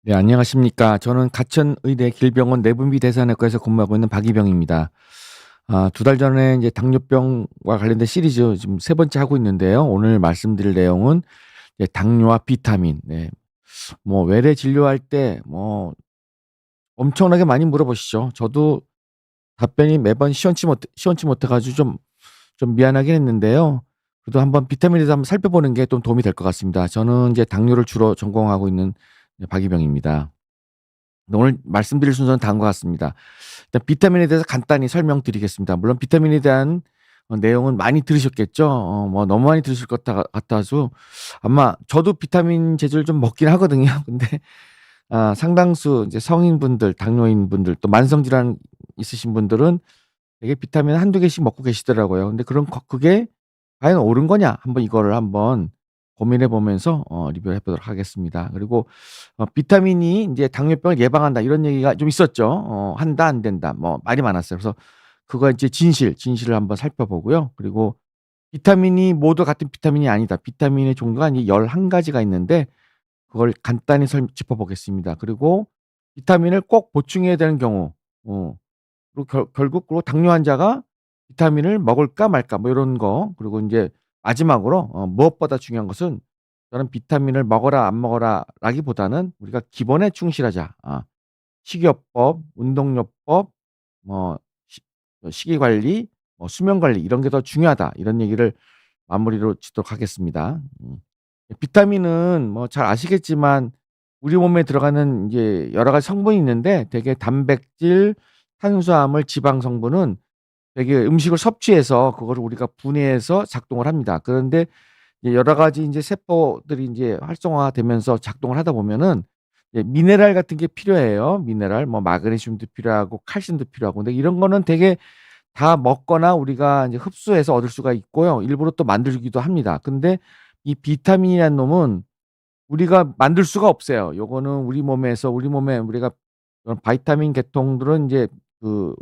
네, 안녕하십니까. 저는 가천의대 길병원 내분비 대사내과에서 근무하고 있는 박이병입니다. 두 달 전에 이제 당뇨병과 관련된 시리즈 지금 세 번째 하고 있는데요. 오늘 말씀드릴 내용은 이제 당뇨와 비타민. 네. 뭐 외래 진료할 때 뭐 엄청나게 많이 물어보시죠. 저도 답변이 매번 시원치 못해 가지고 좀 미안하긴 했는데요. 그래도 한번 비타민에 대해서 한번 살펴보는 게 좀 도움이 될 것 같습니다. 저는 이제 당뇨를 주로 전공하고 있는 박이병입니다. 오늘 말씀드릴 순서는 다음과 같습니다. 일단 비타민에 대해서 간단히 설명드리겠습니다. 물론 비타민에 대한 내용은 많이 들으셨겠죠. 뭐 너무 많이 들으실 것 같아서 아마 저도 비타민 제조를 좀 먹긴 하거든요. 근데 상당수 이제 성인분들, 당뇨인분들 또 만성질환 있으신 분들은 되게 비타민 한두 개씩 먹고 계시더라고요. 근데 그게 과연 옳은 거냐? 한번 이거를 한번 고민해 보면서 리뷰를 해 보도록 하겠습니다. 그리고 비타민이 인제 당뇨병을 예방한다 이런 얘기가 좀 있었죠. 한다 안 된다 뭐 말이 많았어요. 그래서 그거 이제 진실을 한번 살펴보고요. 그리고 비타민이 모두 같은 비타민이 아니다. 비타민의 종류가 이 11 가지가 있는데 그걸 간단히 짚어 보겠습니다. 그리고 비타민을 꼭 보충해야 되는 경우 그리고 결국 당뇨 환자가 비타민을 먹을까 말까 뭐 요런 거. 그리고 인제 마지막으로 무엇보다 중요한 것은 저는 비타민을 먹어라 안 먹어라라기보다는 우리가 기본에 충실하자. 식이요법, 운동요법, 뭐 식이 관리, 뭐 수면 관리 이런 게 더 중요하다. 이런 얘기를 마무리로 짓도록 하겠습니다. 비타민은 뭐 잘 아시겠지만 우리 몸에 들어가는 이제 여러 가지 성분이 있는데 대개 단백질, 탄수화물, 지방 성분은 되게 음식을 섭취해서 그거를 우리가 분해해서 작동을 합니다. 그런데 이제 여러 가지 인제 세포들이 인제 활성화되면서 작동을 하다 보면은 미네랄 같은 게 필요해요. 미네랄 뭐 마그네슘도 필요하고 칼슘도 필요하고. 근데 이런 거는 되게 다 먹거나 우리가 인제 흡수해서 얻을 수가 있고요. 일부러 또 만들기도 합니다. 근데 이 비타민이라는 놈은 우리가 만들 수가 없어요. 요거는 우리 몸에 우리가 그런 바이타민 계통들은 인제 그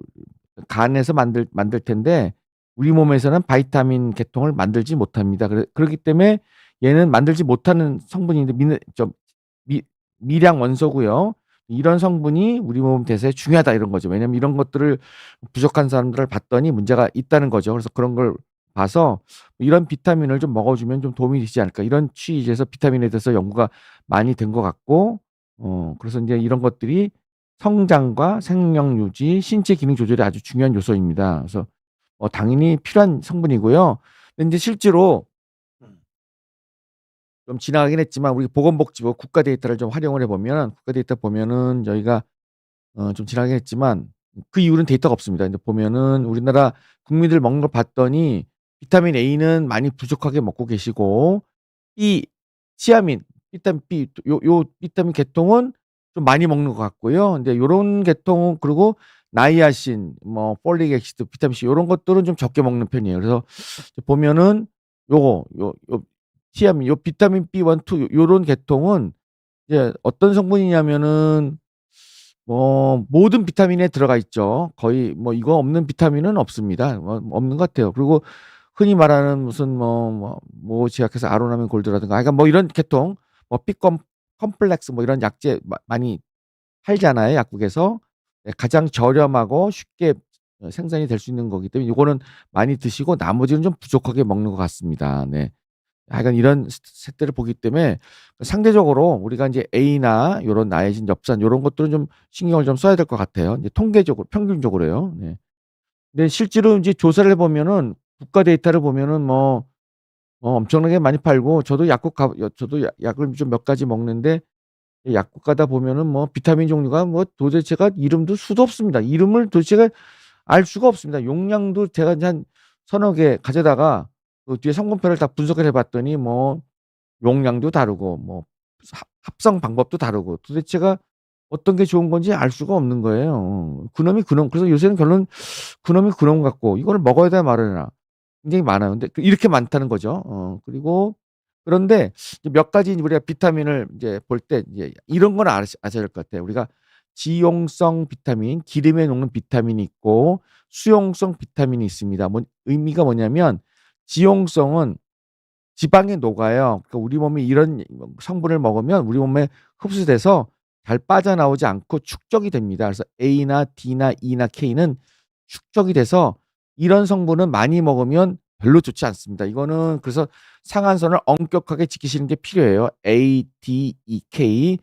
간에서 만들 텐데 우리 몸에서는 바이타민 계통을 만들지 못합니다. 그렇기 때문에 얘는 만들지 못하는 성분인데 미 미량 원소고요. "이런 성분이 우리 몸 대사에 중요하다." 이런 거죠. 왜냐하면 이런 것들을 부족한 사람들을 봤더니 문제가 있다는 거죠. 그래서 그런 걸 봐서 '이런 비타민을 좀 먹어 주면 좀 도움이 되지 않을까.' 이런 취지에서 비타민에 대해서 연구가 많이 된 것 같고 그래서 인제 이런 것들이 성장과 생명 유지, 신체 기능 조절에 아주 중요한 요소입니다. 그래서 당연히 필요한 성분이고요. 근데 인제 실제로 좀 지나가긴 했지만 우리 보건복지부 국가 데이터를 좀 활용을 해 보면 국가 데이터 보면은 저희가 좀 지나가긴 했지만 그 이후로는 데이터가 없습니다. 근데 보면은 우리나라 국민들 먹는 걸 봤더니 비타민 A는 많이 부족하게 먹고 계시고 B, 치아민, 비타민 B 요 비타민 계통은 좀 많이 먹는 것 같고요. 근데 요런 계통 그리고 나이아신, 뭐 폴릭 애시드, 비타민 C 요런 것들은 좀 적게 먹는 편이에요. 그래서 보면은 요거 요 치아민 요 비타민 B1, 2 요런 계통은 이제 어떤 성분이냐면은 모든 비타민에 들어가 있죠. 거의 뭐 이거 없는 비타민은 없습니다. 없는 것 같아요. 그리고 흔히 말하는 무슨 제약회사 아로나민 골드라든가 하여간 뭐 이런 계통 B 컴플렉스 뭐 이런 약재 많이 팔잖아요, 약국에서. 예, 가장 저렴하고 쉽게 생산이 될 수 있는 거기 때문에 요거는 많이 드시고 나머지는 좀 부족하게 먹는 것 같습니다. 네. 하여간 이런 색들을 보기 때문에 상대적으로 우리가 인제 A나 요런 나이아신, 엽산 요런 것들은 좀 신경을 좀 써야 될 것 같아요. 이제 통계적으로 평균적으로요. 네. 근데 실제로 인제 조사를 해 보면은 국가 데이터를 보면은 엄청나게 많이 팔고 저도 약을 좀 몇 가지 먹는데 약국 가다 보면은 비타민 종류가 도대체가 이름도 수도 없습니다. 이름을 도대체가 알 수가 없습니다. 용량도 제가 이제 한 서너 개 가져다가 그 뒤에 성분표를 다 분석을 해 봤더니 용량도 다르고 합성 방법도 다르고 도대체가 어떤 게 좋은 건지 알 수가 없는 거예요. 그놈이 그놈 그래서 요새는 결론 그놈이 그놈 같고 이거를 먹어야 되나 말아야 되나 굉장히 많아요. 근데 이렇게 많다는 거죠. 그리고 그런데 이제 몇 가지 우리가 비타민을 이제 볼 때 이제 이런 건 아셔야 될 것 같아요. 우리가 지용성 비타민, 기름에 녹는 비타민이 있고 수용성 비타민이 있습니다. 의미가 뭐냐면 지용성은 지방에 녹아요. 그러니까 우리 몸이 이런 성분을 먹으면 우리 몸에 흡수돼서 잘 빠져나오지 않고 축적이 됩니다. 그래서 A나 D나 E나 K는 축적이 돼서 이런 성분은 많이 먹으면 별로 좋지 않습니다. 이거는 그래서 상한선을 엄격하게 지키시는 게 필요해요. A, D, E, K.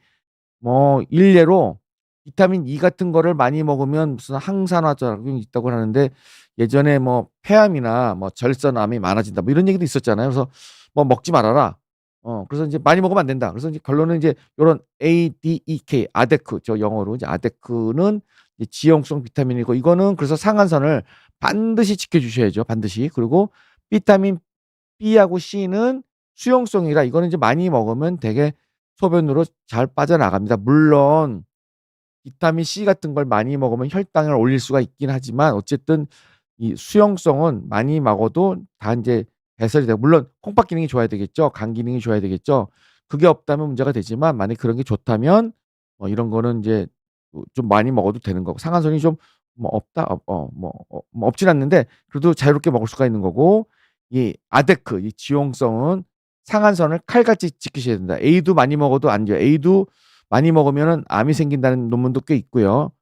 뭐 일례로 비타민 E 같은 거를 많이 먹으면 무슨 항산화 작용이 있다고 하는데 예전에 뭐 폐암이나 뭐 절선암이 많아진다 뭐 이런 얘기도 있었잖아요. 그래서 뭐 먹지 말아라. 그래서 이제 많이 먹으면 안 된다. 그래서 이제 결론은 이제 요런 ADEK 아데크 저 영어로 이제 아데크는 이제 지용성 비타민이고 이거는 그래서 상한선을 반드시 지켜 주셔야죠. 반드시. 그리고 비타민 B하고 C는 수용성이라 이거는 이제 많이 먹으면 되게 소변으로 잘 빠져나갑니다. 물론 비타민 C 같은 걸 많이 먹으면 혈당을 올릴 수가 있긴 하지만 어쨌든 이 수용성은 많이 먹어도 다 인제 배설이 되고 물론 콩팥 기능이 좋아야 되겠죠. 간 기능이 좋아야 되겠죠. 그게 없다면 문제가 되지만 만약에 그런 게 좋다면 이런 거는 인제 좀 많이 먹어도 되는 거고 상한선이 좀 뭐 없다 뭐 없진 않는데 그래도 자유롭게 먹을 수가 있는 거고 이 아데크 이 지용성은 상한선을 칼같이 지키셔야 된다. A도 많이 먹어도 안 돼요. A도 많이 먹으면은 암이 생긴다는 논문도 꽤 있고요.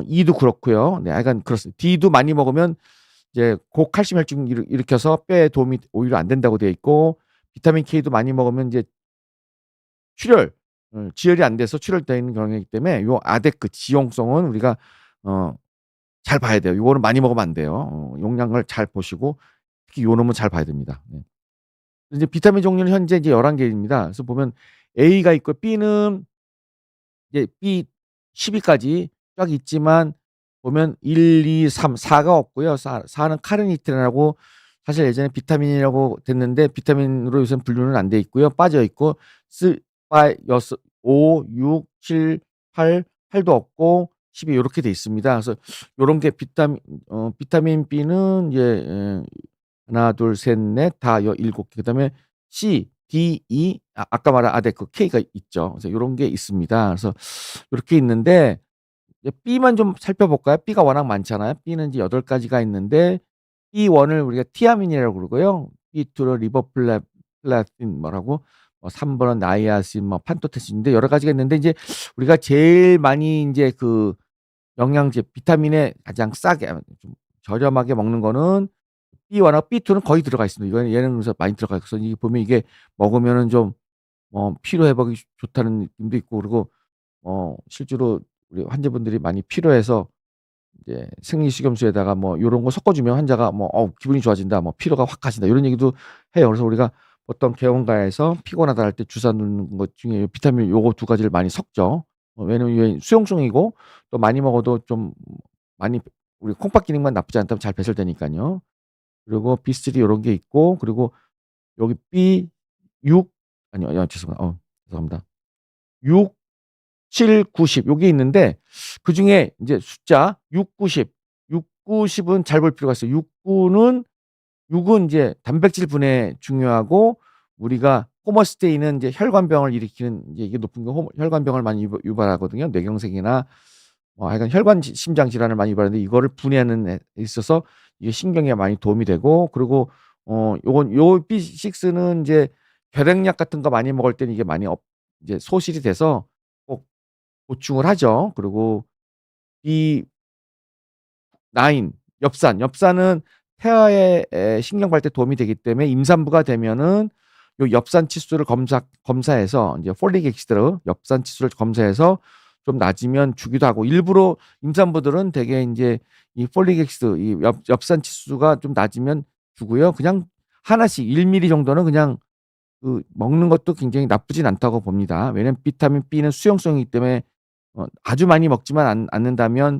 E도 그렇고요. 네 하여간 그렇습니다. D도 많이 먹으면 이제 고칼슘 혈증 일으켜서 뼈에 도움이 오히려 안 된다고 되어 있고 비타민 K도 많이 먹으면 이제 출혈 지혈이 안 돼서 출혈되는 경향이기 때문에 요 아데크 지용성은 우리가 어 잘 봐야 돼요. 요거는 많이 먹으면 안 돼요. 용량을 잘 보시고 특히 요 놈은 잘 봐야 됩니다. 네. 이제 비타민 종류는 현재 이제 11 개입니다. 그래서 보면 A가 있고 B는 이제 B 10 위까지 쫙 있지만 보면 1, 2, 3, 4가 없고요. 4는 카르니틴이라고 사실 예전에 비타민이라고 됐는데 비타민으로 요새는 분류는 안 돼 있고요. 빠져 있고 쓰 빠 여섯 5, 6, 7, 8, 8도 없고 12 요렇게 돼 있습니다. 그래서 요런 게 비타민 B는 이제 하나, 둘, 셋, 넷, 다 7 개. 그다음에 C, D, E 아까 말한 아데크 K가 있죠. 그래서 요런 게 있습니다. 그래서 요렇게 있는데 이제 B만 좀 살펴볼까요? B가 워낙 많잖아요. B는 이제 8 가지가 있는데 B1을 우리가 티아민이라고 그러고요. B2를 리보플라틴 뭐라고 3 번은 나이아신 뭐 판토테신인데 여러 가지가 있는데 이제 우리가 제일 많이 인제 그 영양제 비타민에 가장 싸게 좀 저렴하게 먹는 거는 B1하고 B2는 거의 들어가 있습니다. 이거는 얘는 그래서 많이 들어가 있어서 이게 보면 이게 먹으면은 좀 피로 회복이 좋다는 느낌도 있고 그리고 실제로 우리 환자분들이 많이 피로해서 이제 생리식염수에다가 뭐 요런 거 섞어 주면 환자가 뭐 기분이 좋아진다. 뭐 피로가 확 가신다. 이런 얘기도 해요. 그래서 우리가 보통 개원가에서 피곤하다 할 때 주사 놓는 것 중에 비타민 요거 2 가지를 많이 섞죠. 왜냐면 이게 수용성이고 또 많이 먹어도 좀 많이 우리 콩팥 기능만 나쁘지 않다면 잘 배설되니깐요. 그리고 B3 요런 게 있고 그리고 여기 B6 아니요, 아니요. 죄송합니다. 6, 7, 9, 10 요게 있는데 그중에 인제 숫자 6, 9, 10, 6, 9, 10은 잘 볼 필요가 있어요. 6, 9는 6은 인제 단백질 분해 중요하고 우리가 호모스테인은 인제 혈관병을 일으키는 인제 이게 높은 게 혈관병을 많이 유발하거든요. 뇌경색이나 하여간 혈관 심장 질환을 많이 유발하는데 이거를 분해하는 데 있어서 이게 신경에 많이 도움이 되고 그리고 요건 요 B6는 인제 결핵약 같은 거 많이 먹을 때는 이게 많이 이제 소실이 돼서 꼭 보충을 하죠. 그리고 B9 엽산은 태아의 신경 발달에 도움이 되기 때문에 임산부가 되면은 요 엽산 치수를 검사해서 인제 폴릭 애시드 엽산 치수를 검사해서 좀 낮으면 주기도 하고 일부러 임산부들은 되게 인제 이 폴릭 애시드 이 엽산 치수가 좀 낮으면 주고요. 그냥 하나씩 1 밀리 정도는 그냥 먹는 것도 굉장히 나쁘진 않다고 봅니다. 왜냐면 비타민 B는 수용성이기 때문에 아주 많이 먹지만 않는다면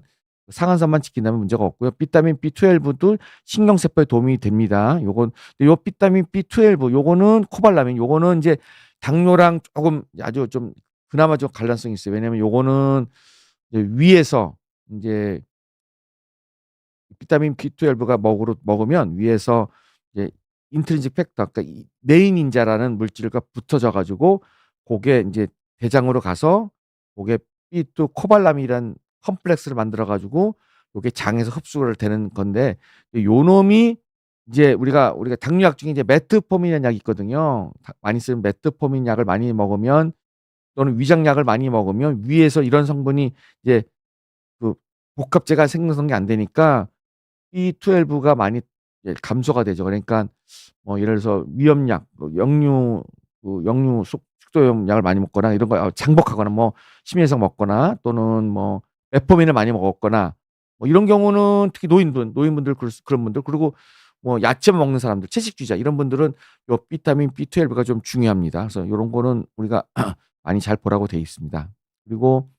상한선만 지킨다면 문제가 없고요. 비타민 B12도 신경세포에 도움이 됩니다. 요 비타민 B12 요거는 코발라민 요거는 인제 당뇨랑 쪼금 아주 좀 그나마 좀 관련성이 있어요. 왜냐면 요거는 이제 위에서 인제 비타민 B12가 먹으면 위에서 이제 인트린식 팩터 그러니까 이 내인인자라는 물질과 붙어져 가지고 고게 인제 대장으로 가서 고게 B2 코발라민이라는 컴플렉스를 만들어 가지고 요게 장에서 흡수를 되는 건데 요놈이 이제 우리가 당뇨약 중에 이제 메트포민이라는 약이 있거든요. 많이 쓰는 메트포민 약을 많이 먹으면 또는 위장약을 많이 먹으면 위에서 이런 성분이 이제 그 복합제가 생성이 안 되니까 B12가 많이 이제 감소가 되죠. 그러니까 뭐 예를 들어서 위염약, 역류 숙소염 약을 많이 먹거나 이런 거 장복하거나 뭐 심해서 먹거나 또는 뭐 메포민을 많이 먹었거나 뭐 이런 경우는 특히 노인분들 그런 분들 그리고 뭐 야채만 먹는 사람들, 채식주의자 이런 분들은 요 비타민 B12가 좀 중요합니다. 그래서 요런 거는 우리가 많이 잘 보라고 되어 있습니다. 그리고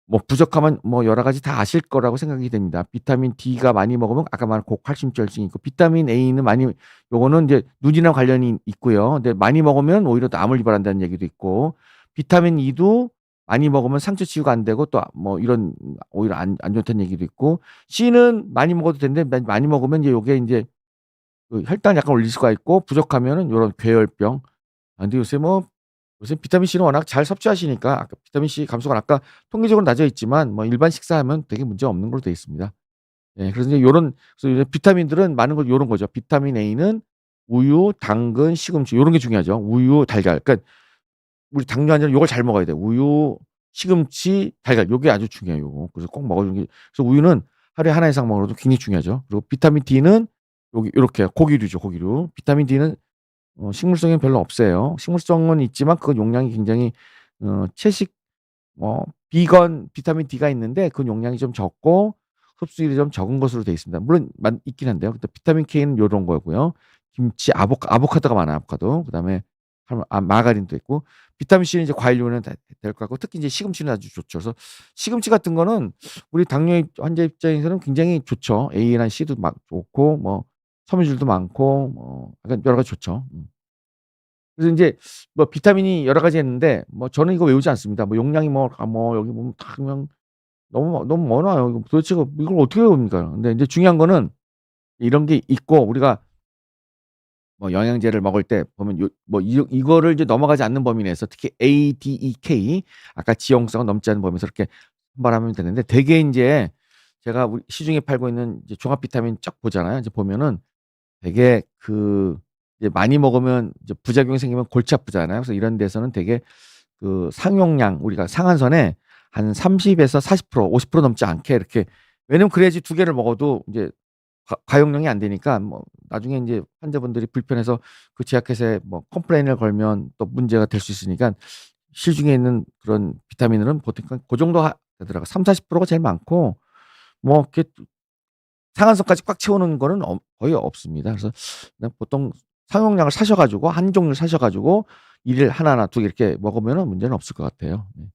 뭐 부족하면 뭐 여러 가지 다 아실 거라고 생각이 됩니다. 비타민 D가 많이 먹으면 아까 말한 고칼슘절증이 있고 비타민 A는 많이 요거는 이제 눈이랑 관련이 있고요. 근데 많이 먹으면 오히려 또 암을 유발한다는 얘기도 있고 비타민 E도 많이 먹으면 상처 치유가 안 되고 또 뭐 이런 오히려 안 좋다는 얘기도 있고 C는 많이 먹어도 되는데 많이 먹으면 이제 요게 인제 그 혈당을 약간 올릴 수가 있고 부족하면은 요런 괴혈병. 근데 요새 비타민 C는 워낙 잘 섭취하시니까 아까 비타민 C 감소가 아까 통계적으로 낮아 있지만 뭐 일반 식사하면 되게 문제 없는 걸로 되어 있습니다. 예. 그래서 이제 요런 그래서 이제 비타민들은 많은 걸 요런 거죠. 비타민 A는 우유, 당근, 시금치 요런 게 중요하죠. 우유, 달걀. 그러니까 우리 당뇨 환자는 요걸 잘 먹어야 돼요. 우유, 시금치, 달걀 요게 아주 중요해요, 요거. 그래서 꼭 먹어 주는 게 그래서 우유는 하루에 하나 이상 먹어도 굉장히 중요하죠. 그리고 비타민 D는 여기 요렇게 고기류죠, 고기류. 비타민 D는 식물성에는 별로 없어요. 식물성은 있지만 그건 용량이 굉장히 채식 비건 비타민 D가 있는데 그 용량이 좀 적고 흡수율이 좀 적은 것으로 되어 있습니다. 물론 있긴 한데요. 근데 비타민 K는 요런 거고요. 김치, 아보카도가 많아요, 아보카도. 그다음에 마가린도 있고 비타민 C는 이제 과일류는 다 될 것 같고 특히 이제 시금치는 아주 좋죠. 그래서 시금치 같은 거는 우리 당뇨 환자 입장에서는 굉장히 좋죠. A나 C도 막 좋고 뭐 섬유질도 많고 뭐 약간 여러 가지 좋죠. 그래서 인제 뭐 비타민이 여러 가지 있는데 뭐 저는 이거 외우지 않습니다. 뭐 용량이 뭐 여기 보면 다 그냥 너무 많아요. 이거 도대체 이걸 어떻게 외웁니까? 근데 인제 중요한 거는 이런 게 있고 우리가 뭐 영양제를 먹을 때 보면 이거를 이제 넘어가지 않는 범위 내에서 특히 A, D, E, K 아까 지용성은 넘지 않는 범위에서 이렇게 선발하면 되는데 대개 인제 제가 우리 시중에 팔고 있는 이제 종합 비타민 쫙 보잖아요. 이제 보면은 되게 이제 많이 먹으면 이제 부작용이 생기면 골치 아프잖아요. 그래서 이런 데서는 되게 상용량 우리가 상한선에 한 30에서 40% 50% 넘지 않게 이렇게 왜냐면 그래야지 두 개를 먹어도 인제 과용량이 안 되니까 뭐 나중에 인제 환자분들이 불편해서 그 제약회사에 뭐 컴플레인을 걸면 또 문제가 될 수 있으니까 시중에 있는 그런 비타민들은 보통 고 정도 되더라고요. 30-40%가 제일 많고 뭐 이렇게 상한선까지 꽉 채우는 거는 거의 없습니다. 그래서 그냥 보통 상용량을 사셔 가지고 한 종류를 사셔 가지고 1 일 하나나 2개 이렇게 먹으면은 문제는 없을 것 같아요. 네.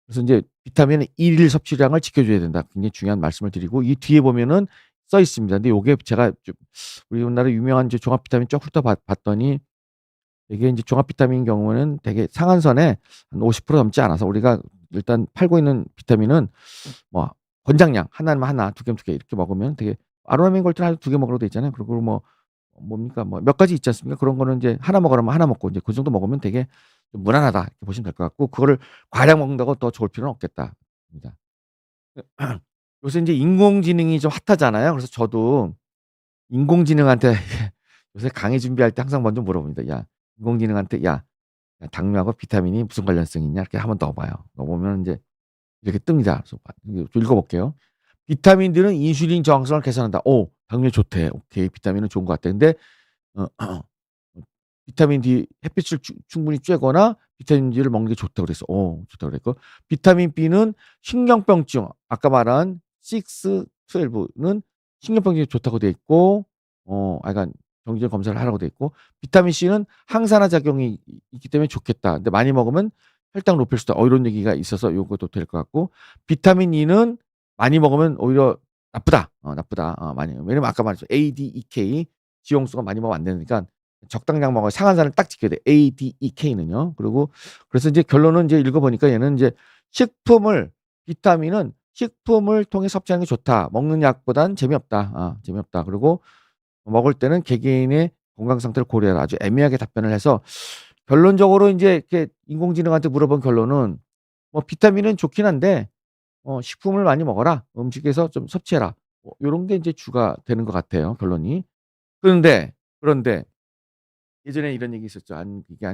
그래서 인제 비타민은 1일 섭취량을 지켜줘야 된다. 굉장히 중요한 말씀을 드리고 이 뒤에 보면은 써 있습니다. 근데 요게 제가 좀 우리나라 유명한 이제 종합 비타민 쭉 훑어 봤더니 이게 인제 종합 비타민 경우에는 되게 상한선에 한 50% 넘지 않아서 우리가 일단 팔고 있는 비타민은 뭐 권장량 하나면 하나, 두 개면 두 개 이렇게 먹으면 되게 아로니아민 골드는 하루에 2개 먹으라고 돼 있잖아요. 그리고 뭐 뭡니까 뭐 몇 가지 있지 않습니까? 그런 거는 인제 하나 먹으라면 하나 먹고 인제 그 정도 먹으면 되게 좀 무난하다 이렇게 보시면 될 것 같고 그거를 과량 먹는다고 더 좋을 필요는 없겠다 입니다. 요새 인제 인공지능이 좀 핫하잖아요. 그래서 저도 인공지능한테 요새 강의 준비할 때 항상 먼저 물어봅니다. 야 인공지능한테 "야 당뇨하고 비타민이 무슨 관련성이 있냐?" 이렇게 한번 넣어 봐요. 넣어 보면 인제 이렇게 뜹니다. 그래서 좀 읽어 볼게요. "비타민들은 인슐린 저항성을 개선한다." 당뇨에 좋대. 오케이. 비타민은 좋은 것 같아. 근데 어 비타민 D 햇빛을 충분히 쬐거나 비타민 D를 먹는 게 좋다고 그랬어. 좋다고 그랬고 비타민 B는 신경병증 아까 말한 6-12는 신경병증에 좋다고 돼 있고 그러니까 정기적인 검사를 하라고 돼 있고 비타민 C는 항산화 작용이 있기 때문에 좋겠다. 근데 많이 먹으면 혈당을 높일 수도 있다. 이런 얘기가 있어서 요것도 될 것 같고 비타민 E는 많이 먹으면 오히려 나쁘다. 나쁘다. 많이 왜냐면 아까 말했죠. A, D, E, K 지용수가 많이 먹으면 안 되니까 적당량 먹어야 상한선을 딱 지켜야 돼. A, D, E, K는요. 그리고 그래서 이제 결론은 이제 읽어 보니까 얘는 이제 비타민은 식품을 통해 섭취하는 게 좋다. 먹는 약보단 재미없다. 재미없다. 그리고 먹을 때는 개개인의 건강 상태를 고려해라. 아주 애매하게 답변을 해서 결론적으로 인제 이렇게 인공지능한테 물어본 결론은 비타민은 좋긴 한데 식품을 많이 먹어라. 음식에서 좀 섭취해라. 요런 게 인제 주가 되는 것 같아요, 결론이. 그런데 예전에 이런 얘기 있었죠. 이게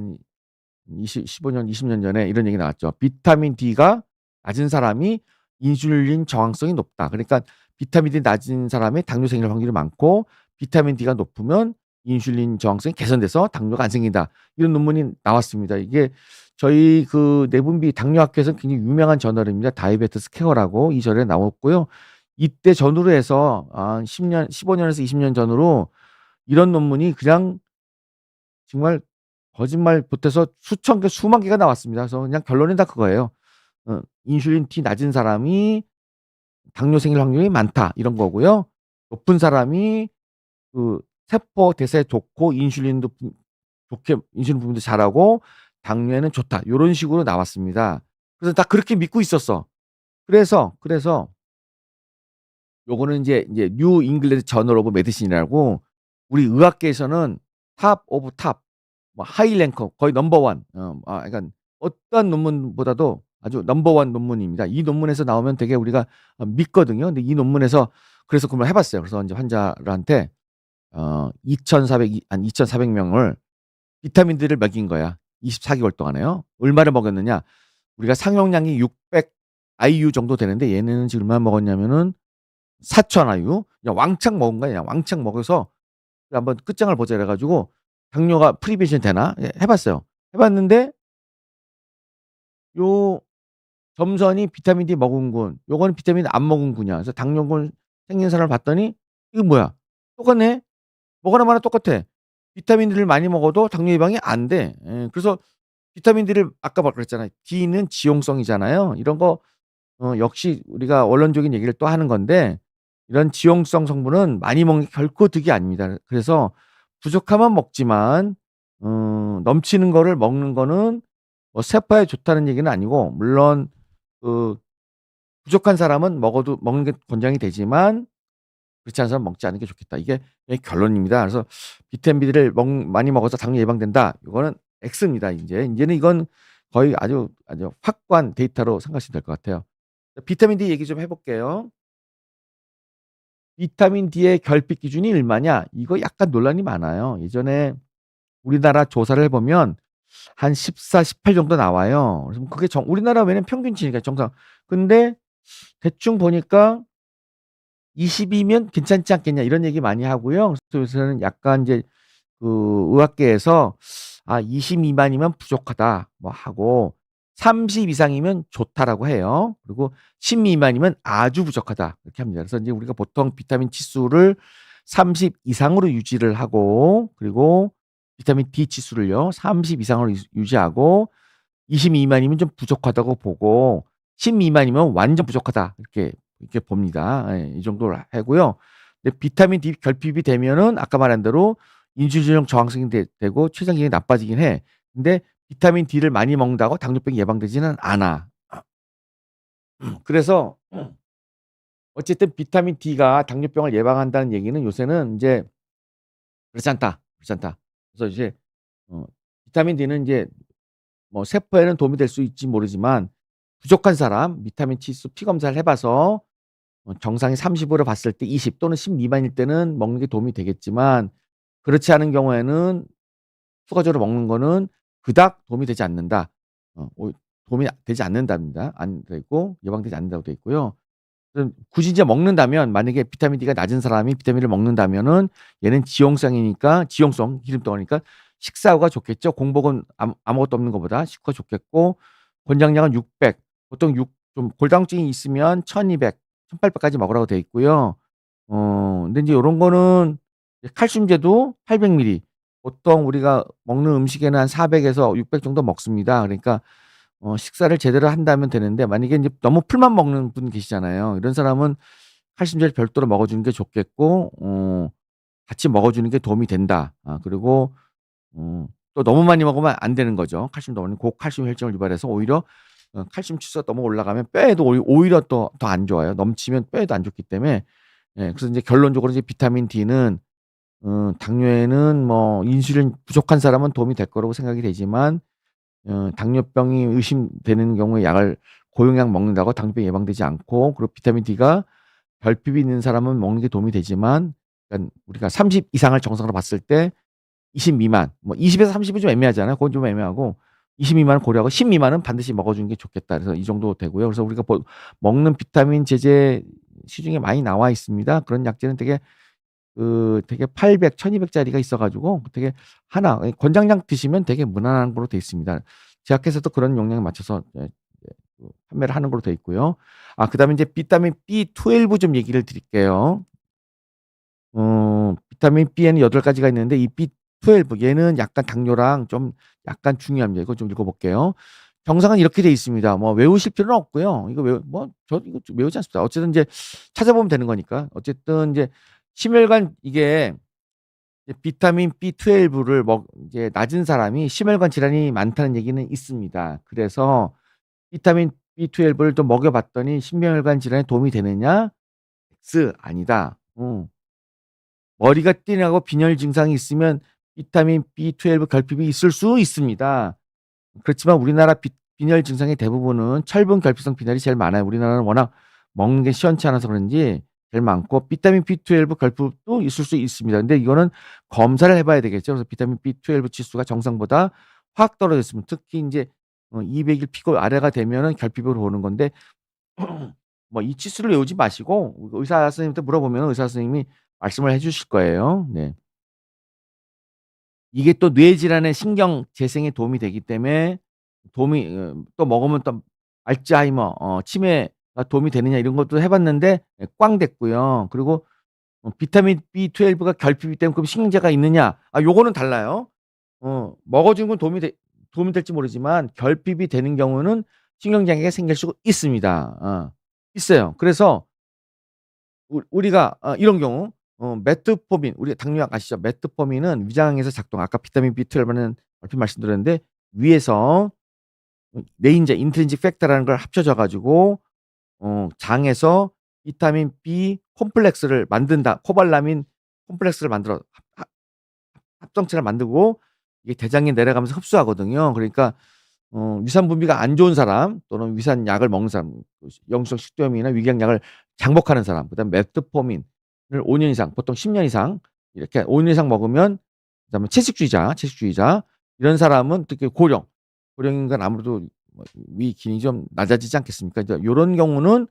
15년, 20년 전에 이런 얘기 나왔죠. 비타민 D가 낮은 사람이 인슐린 저항성이 높다. 그러니까 비타민 D 낮은 사람의 당뇨 생길 확률이 많고 비타민 D가 높으면 인슐린 저항성이 개선돼서 당뇨가 안 생긴다. 이런 논문이 나왔습니다. 이게 저희 그 내분비 당뇨학회에서 굉장히 유명한 저널입니다. 다이베티스 케어라고 이 저널에 나왔고요. 이때 전후로 해서 10년, 15년에서 20년 전으로 이런 논문이 그냥 정말 거짓말 보태서 수천 개, 수만 개가 나왔습니다. 그래서 그냥 결론이 다 그거예요. 인슐린 T 낮은 사람이 당뇨 생길 확률이 많다 이런 거고요. 높은 사람이 그 세포 대사에 좋고 인슐린도 좋게 인슐린 분비도 잘하고 당뇨에는 좋다. 요런 식으로 나왔습니다. 그래서 다 그렇게 믿고 있었어. 그래서 요거는 인제 뉴 잉글랜드 저널 오브 메디신이라고 우리 의학계에서는 탑 오브 탑 뭐 하이 랭커 거의 넘버 원 그러니까 어떠한 논문보다도 아주 넘버 원 논문입니다. 이 논문에서 나오면 되게 우리가 믿거든요. 근데 이 논문에서 그래서 그걸 해 봤어요. 그래서 인제 환자들한테 2,400 명을 비타민 D를 먹인 거야. 24개월 동안에요. 얼마를 먹였느냐? 우리가 상용량이 600 IU 정도 되는데 얘네는 지금 얼마 먹었냐면은 4,000 IU 그냥 왕창 먹은 거야. 그냥 왕창 먹여서 한번 끝장을 보자 이래 가지고 당뇨가 프리벤션 되나 해 봤어요. 해 봤는데 요 점선이 비타민 D 먹은 군, 요거는 비타민 D 안 먹은 군이야. 그래서 당뇨군 생긴 사람을 봤더니 이거 뭐야? 똑같네. 먹어나 마나 똑같아. 비타민 D를 많이 먹어도 당뇨 예방이 안 돼. 그래서 비타민 D를 아까 막 그랬잖아요. D는 지용성이잖아요. 이런 거 역시 우리가 원론적인 얘기를 또 하는 건데 이런 지용성 성분은 많이 먹는 게 결코 득이 아닙니다. 그래서 부족하면 먹지만 넘치는 거를 먹는 거는 뭐 세포에 좋다는 얘기는 아니고 물론 그 부족한 사람은 먹어도 먹는 게 권장이 되지만 그렇지 않은 사람은 먹지 않는 게 좋겠다. 이게 결론입니다. 그래서 비타민 D를 많이 먹어서 당뇨 예방된다. 이거는 X입니다. 인제는 이건 거의 아주 확고한 데이터로 생각하시면 될 것 같아요. 비타민 D 얘기 좀 해 볼게요. 비타민 D의 결핍 기준이 얼마냐? 이거 약간 논란이 많아요. 예전에 우리나라 조사를 해 보면 한 14, 18 정도 나와요. 그래서 그게 우리나라 왜냐면 평균치니까 정상. 근데 대충 보니까 20이면 괜찮지 않겠냐 이런 얘기 많이 하고요. 그래서 요새는 약간 이제 그 의학계에서 20 미만이면 부족하다 뭐 하고 30 이상이면 좋다라고 해요. 그리고 10 미만이면 아주 부족하다 이렇게 합니다. 그래서 이제 우리가 보통 비타민 치수를 30 이상으로 유지를 하고 그리고 비타민 D 치수를요 30 이상으로 유지하고 20 미만이면 좀 부족하다고 보고 10 미만이면 완전 부족하다 이렇게 봅니다. 예, 이 정도로 하고요. 근데 비타민 D 결핍이 되면은 아까 말한 대로 인슐린성 저항성이 되고 췌장 기능이 나빠지긴 해. 근데 비타민 D를 많이 먹는다고 당뇨병이 예방되지는 않아. 그래서 어쨌든 비타민 D가 당뇨병을 예방한다는 얘기는 요새는 인제 그렇지 않다, 그렇지 않다. 그래서 이제 어 비타민 D는 인제 뭐 세포에는 도움이 될 수 있지 모르지만 부족한 사람 비타민 치수 피 검사를 해 봐서 정상이 30으로 봤을 때 20 또는 10 미만일 때는 먹는 게 도움이 되겠지만 그렇지 않은 경우에는 추가적으로 먹는 거는 그닥 도움이 되지 않는다. 도움이 되지 않는답니다. 안 돼 있고 예방되지 않는다고 돼 있고요. 굳이 이제 먹는다면 만약에 비타민 D가 낮은 사람이 비타민을 먹는다면은 얘는 지용성이니까 지용성 기름덩어리니까 식사후가 좋겠죠. 공복은 아무것도 없는 것보다 식후가 좋겠고 권장량은 600 보통 좀 골다공증이 있으면 1200, 1800 까지 먹으라고 돼 있고요. 근데 인제 요런 거는 칼슘제도 800 밀리 보통 우리가 먹는 음식에는 한 400 에서 600 정도 먹습니다. 그러니까 식사를 제대로 한다면 되는데 만약에 인제 너무 풀만 먹는 분 계시잖아요. 이런 사람은 칼슘제를 별도로 먹어 주는 게 좋겠고 같이 먹어 주는 게 도움이 된다. 그리고 또 너무 많이 먹으면 안 되는 거죠. 칼슘도 많이 고칼슘 혈증을 유발해서 오히려 칼슘 치수가 너무 올라가면 뼈에도 오히려 또 더 안 좋아요. 넘치면 뼈에도 안 좋기 때문에 그래서 인제 결론적으로 이제 비타민 D는 당뇨에는 뭐 인슐린 부족한 사람은 도움이 될 거라고 생각이 되지만 당뇨병이 의심되는 경우에 약을 고용량 먹는다고 당뇨병이 예방되지 않고 그리고 비타민 D가 결핍이 있는 사람은 먹는 게 도움이 되지만 그러니까 우리가 30 이상을 정상으로 봤을 때 20 미만 뭐 20에서 30은 좀 애매하잖아요. 그건 좀 애매하고 20 미만은 고려하고 10 미만은 반드시 먹어 주는 게 좋겠다. 그래서 이 정도 되고요. 그래서 우리가 먹는 비타민 제제 시중에 많이 나와 있습니다. 그런 약재는 되게 800, 1200 짜리가 있어 가지고 되게 하나 권장량 드시면 되게 무난한 걸로 돼 있습니다. 제약회사도 그런 용량에 맞춰서 판매를 하는 걸로 돼 있고요. 그다음에 인제 비타민 B12 좀 얘기를 드릴게요. 비타민 B에는 8 가지가 있는데 이 B12 얘는 약간 당뇨랑 좀 약간 중요합니다. 이거 좀 읽어 볼게요. 정상은 이렇게 돼 있습니다. 뭐 외우실 필요는 없고요. 이거 저도 이거 좀 외우지 않습니다. 어쨌든 인제 찾아보면 되는 거니까. 어쨌든 인제 심혈관 이게 이제 비타민 B12를 이제 낮은 사람이 심혈관 질환이 많다는 얘기는 있습니다. 그래서 비타민 B12를 또 먹여 봤더니 심혈관 질환에 도움이 되느냐? X 아니다. 머리가 띵하고 빈혈 증상이 있으면 비타민 B12 결핍이 있을 수 있습니다. 그렇지만 우리나라 빈혈 증상의 대부분은 철분 결핍성 빈혈이 제일 많아요. 우리나라는 워낙 먹는 게 시원치 않아서 그런지 제일 많고 비타민 B12 결핍도 있을 수 있습니다. 근데 이거는 검사를 해 봐야 되겠죠. 그래서 비타민 B12 지수가 정상보다 확 떨어졌으면 특히 인제 200일 피고 아래가 되면은 결핍으로 보는 건데 뭐 이 치수를 외우지 마시고 의사 선생님한테 물어보면 의사 선생님이 말씀을 해 주실 거예요. 네. 이게 또 뇌 질환의 신경 재생에 도움이 되기 때문에 또 먹으면 또 알츠하이머 치매가 도움이 되느냐 이런 것도 해 봤는데 꽝 됐고요. 그리고 비타민 B12가 결핍이기 때문에 그럼 신경제가 있느냐? 요거는 달라요. 먹어 주는 건 도움이 될지 모르지만 결핍이 되는 경우는 신경장애가 생길 수 있습니다. 있어요. 그래서 우리가 이런 경우 메트포민 우리가 당뇨약 아시죠? 메트포민은 위장에서 아까 비타민 B12는 얼핏 말씀드렸는데 위에서 뇌인제 인트린식 팩터라는 걸 합쳐져 가지고 장에서 비타민 B 콤플렉스를 만든다. 코발라민 콤플렉스를 만들어 합성체를 만들고 이게 대장에 내려가면서 흡수하거든요. 그러니까 위산 분비가 안 좋은 사람 또는 위산약을 먹는 사람, 영수증 식도염이나 위궤양약을 장복하는 사람, 그다음에 메트포민을 5년 이상, 보통 10년 이상 이렇게 5년 이상 먹으면 그다음에 채식주의자 이런 사람은 특히 고령인 건 아무래도 뭐 위 기능이 좀 낮아지지 않겠습니까? 이제 요런 경우는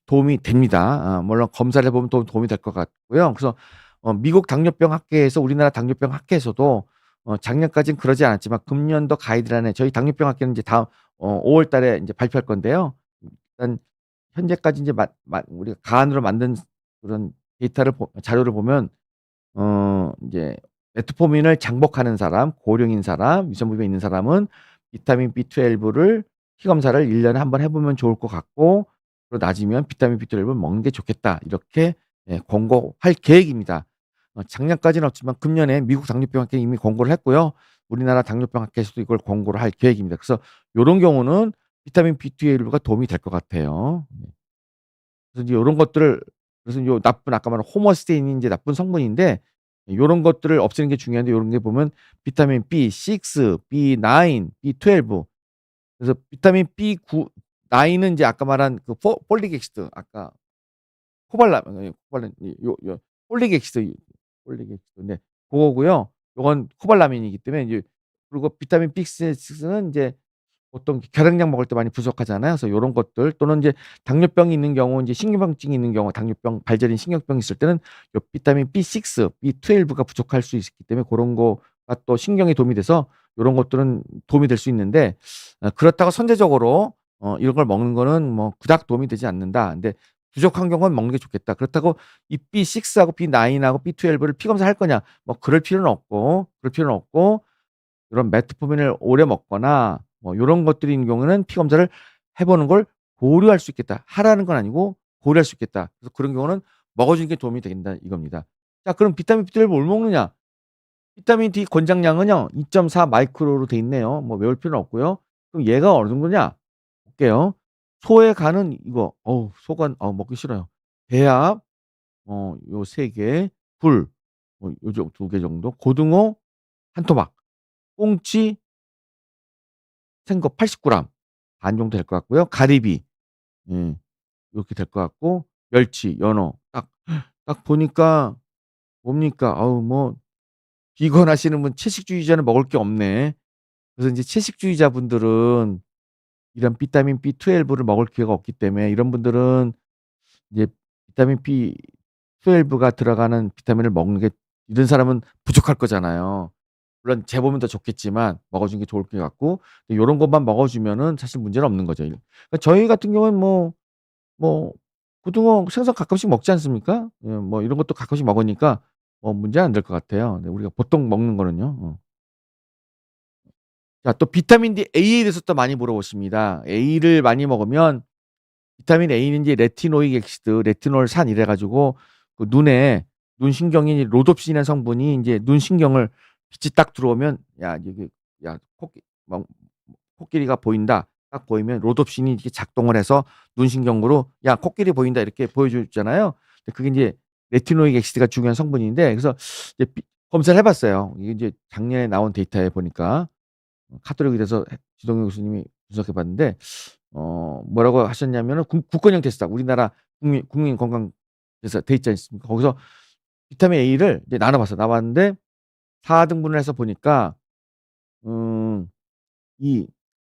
도움이 됩니다. 물론 검사를 해 보면 도움이 될 것 같고요. 그래서 미국 당뇨병 학회에서 우리나라 당뇨병 학회에서도 작년까지는 그러지 않았지만 금년도 가이드라인에 저희 당뇨병 학회는 이제 다음 5월 달에 인제 발표할 건데요. 일단 현재까지 인제 우리가 가안으로 만든 그런 자료를 보면 인제 메트포민을 장복하는 사람, 고령인 사람, 위산 부비가 있는 사람은 비타민 B12를 피 검사를 1 년에 한 번 해 보면 좋을 것 같고 그리고 낮으면 비타민 B12를 먹는 게 좋겠다. 이렇게 권고할 계획입니다. 작년까지는 없지만 금년에 미국 당뇨병 학회는 이미 권고를 했고요. 우리나라 당뇨병 학회에서도 이걸 권고를 할 계획입니다. 그래서 요런 경우는 비타민 B12가 도움이 될 것 같아요. 네. 그래서 이제 요런 것들을 그래서 요 나쁜 아까 말한 호모시스테인이 인제 나쁜 성분인데 요런 것들을 없애는 게 중요한데 요런 게 보면 비타민 B6, B9, B12 그래서 비타민 B9 9은 인제 아까 말한 그 폴릭 액시드 아까 코발람 요 폴릭 액시드 네 고거고요. 요건 코발라민이기 때문에 이제 그리고 비타민 B6는 인제 보통 결핵약 먹을 때 많이 부족하잖아요. 그래서 요런 것들 또는 인제 당뇨병이 있는 경우 인제 신경병증이 있는 경우 당뇨병 발전인 신경병이 있을 때는 요 비타민 B6, B12가 부족할 수 있기 때문에 고런 거가 또 신경에 도움이 돼서 요런 것들은 도움이 될 수 있는데 그렇다고 선제적으로 이런 걸 먹는 거는 뭐 그닥 도움이 되지 않는다. 근데 부족한 경우는 먹는 게 좋겠다. 그렇다고 이 B6하고 B9하고 B12를 피 검사할 거냐? 뭐 그럴 필요는 없고 요런 메트포민을 오래 먹거나 뭐 요런 것들이 있는 경우에는 피 검사를 해 보는 걸 고려할 수 있겠다. 하라는 건 아니고 고려할 수 있겠다. 그래서 그런 경우는 먹어 주는 게 도움이 된다 이겁니다. 자 그럼 비타민 B12 뭘 먹느냐? 비타민 D 권장량은요 2.4 마이크로로 돼 있네요. 뭐 외울 필요는 없고요. 그럼 얘가 어느 정도냐? 볼게요. 소에 가는 이거 소가 먹기 싫어요. 배합 요 3 개, 굴 요 2개 정도, 고등어 한 토막, 꽁치 생거 80 그램 반 정도 될 것 같고요. 가리비 예 요렇게 될 것 같고 멸치, 연어 딱 보니까 뭡니까? 뭐 비건 하시는 분 채식주의자는 먹을 게 없네. 그래서 인제 채식주의자분들은 이런 비타민 B12를 먹을 기회가 없기 때문에 이런 분들은 이제 비타민 B12가 들어가는 비타민을 먹는 게 이런 사람은 부족할 거잖아요. 물론 재보면 더 좋겠지만 먹어 주는 게 좋을 것 같고 요런 것만 먹어 주면은 사실 문제는 없는 거죠. 그러니까 저희 같은 경우는 뭐 고등어 생선 가끔씩 먹지 않습니까? 예 뭐 이런 것도 가끔씩 먹으니까 문제는 안 될 것 같아요. 네 우리가 보통 먹는 거는요. 자 또 비타민 D A에 대해서 또 많이 물어보십니다. A를 많이 먹으면 비타민 A는 이제 레티노익 엑시드, 레티놀산 이래 가지고 그 눈에 눈 신경이 로놉신이라는 성분이 인제 눈 신경을 빛이 딱 들어오면 야 이게 야 막 코끼리가 보인다. 딱 보이면 로놉신이 이렇게 작동을 해서 눈 신경으로 "야 코끼리 보인다." 이렇게 보여주잖아요. 근데 그게 인제 레티노익 엑시드가 중요한 성분인데 그래서 이제 검사를 해 봤어요. 이게 인제 작년에 나온 데이터에 보니까 카톨릭에 대해서 지동영 교수님이 분석해 봤는데 뭐라고 하셨냐면은 국건형 테스트하고 우리나라 국민 건강에서 돼 있지 않습니까? 거기서 비타민 A를 이제 나눠 봤어요. 나눠 봤는데 4 등분을 해서 보니까 음 이